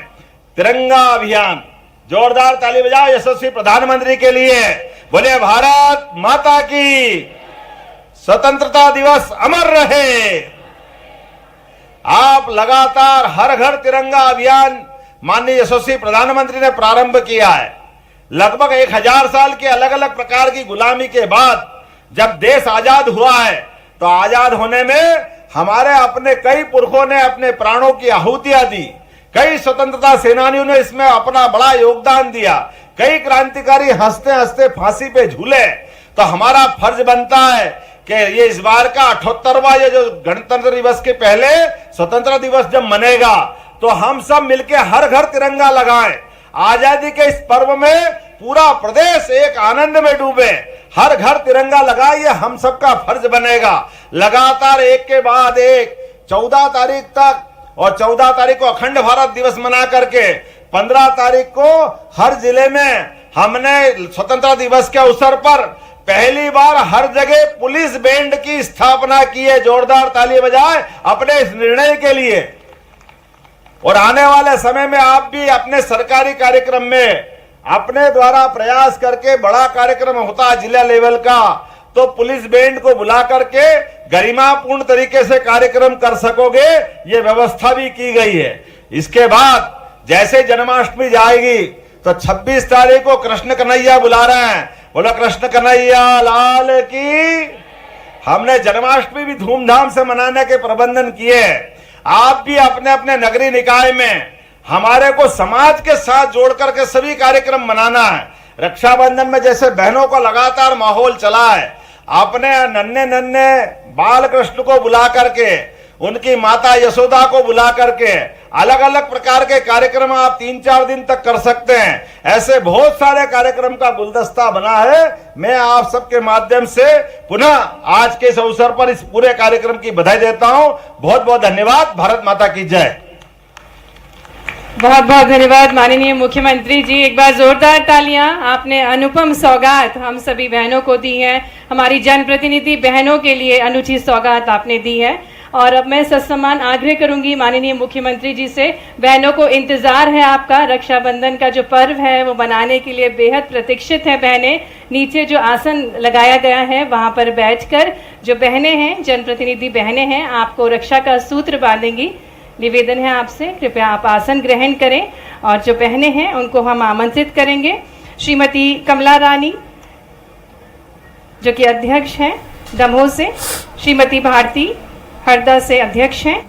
तिरंगा अभियान। जोरदार ताली बजाओ यशस्वी प्रधानमंत्री के लिए। बोले भारत माता की, स्वतंत्रता दिवस अमर रहे। आप लगातार हर घर तिरंगा अभियान माननीय यशस्वी प्रधानमंत्री ने प्रारंभ किया है। लगभग 1000 साल के अलग अलग प्रकार की गुलामी के बाद जब देश आजाद हुआ है, तो आजाद होने में हमारे अपने कई पुरखों ने अपने प्राणों की आहुतियां दी। कई स्वतंत्रता सेनानियों ने इसमें अपना बड़ा योगदान दिया। कई क्रांतिकारी हंसते हंसते फांसी पे झूले। तो हमारा फर्ज बनता है कि ये इस बार का 78वां ये जो गणतंत्र दिवस के पहले स्वतंत्रता दिवस जब मनेगा, तो हम सब मिलके हर घर तिरंगा लगाएं। आजादी के इस पर्व में पूरा प्रदेश एक आनंद में डूबे। हर घर तिरंगा लगाए, ये हम सबका फर्ज बनेगा। लगातार एक के बाद एक 14 तारीख तक, और 14 तारीख को अखंड भारत दिवस मना करके 15 तारीख को हर जिले में हमने स्वतंत्रता दिवस के अवसर पर पहली बार हर जगह पुलिस बैंड की स्थापना की है। जोरदार ताली बजाए अपने इस निर्णय के लिए। और आने वाले समय में आप भी अपने सरकारी कार्यक्रम में अपने द्वारा प्रयास करके बड़ा कार्यक्रम होता है जिला लेवल का, तो पुलिस बैंड को बुला करके गरिमापूर्ण तरीके से कार्यक्रम कर सकोगे, ये व्यवस्था भी की गई है। इसके बाद जैसे जन्माष्टमी जाएगी, तो 26 तारीख को कृष्ण कन्हैया बुला रहे हैं। बोलो कृष्ण कन्हैया लाल की। हमने जन्माष्टमी भी धूमधाम से मनाने के प्रबंधन किए। आप भी अपने अपने नगरीय निकाय में हमारे को समाज के साथ जोड़ करके सभी कार्यक्रम मनाना है। रक्षाबंधन में जैसे बहनों को लगातार माहौल चला है, आपने नन्हे नन्हे बाल कृष्ण को बुला करके, उनकी माता यशोदा को बुला करके अलग अलग प्रकार के कार्यक्रम आप 3-4 दिन तक कर सकते हैं। ऐसे बहुत सारे कार्यक्रम का गुलदस्ता बना है। मैं आप सबके माध्यम से पुनः आज के इस अवसर पर इस पूरे कार्यक्रम की बधाई देता हूं। बहुत बहुत धन्यवाद। भारत माता की जय। बहुत बहुत धन्यवाद माननीय मुख्यमंत्री जी। एक बार जोरदार तालियां। आपने अनुपम सौगात हम सभी बहनों को दी है, हमारी जनप्रतिनिधि बहनों के लिए अनूठी सौगात आपने दी है। और अब मैं ससम्मान आग्रह करूंगी माननीय मुख्यमंत्री जी से, बहनों को इंतजार है आपका, रक्षाबंधन का जो पर्व है वो मनाने के लिए बेहद प्रतीक्षित है बहनें। नीचे जो आसन लगाया गया है वहां पर बैठकर जो बहनें हैं, जनप्रतिनिधि बहनें हैं, आपको रक्षा का सूत्र बांधेंगी। निवेदन है आपसे, कृपया आप आसन ग्रहण करें और जो बहनें हैं उनको हम आमंत्रित करेंगे। श्रीमती कमला रानी जो कि अध्यक्ष हैं दमोह से, श्रीमती भारती हरदा से अध्यक्ष हैं,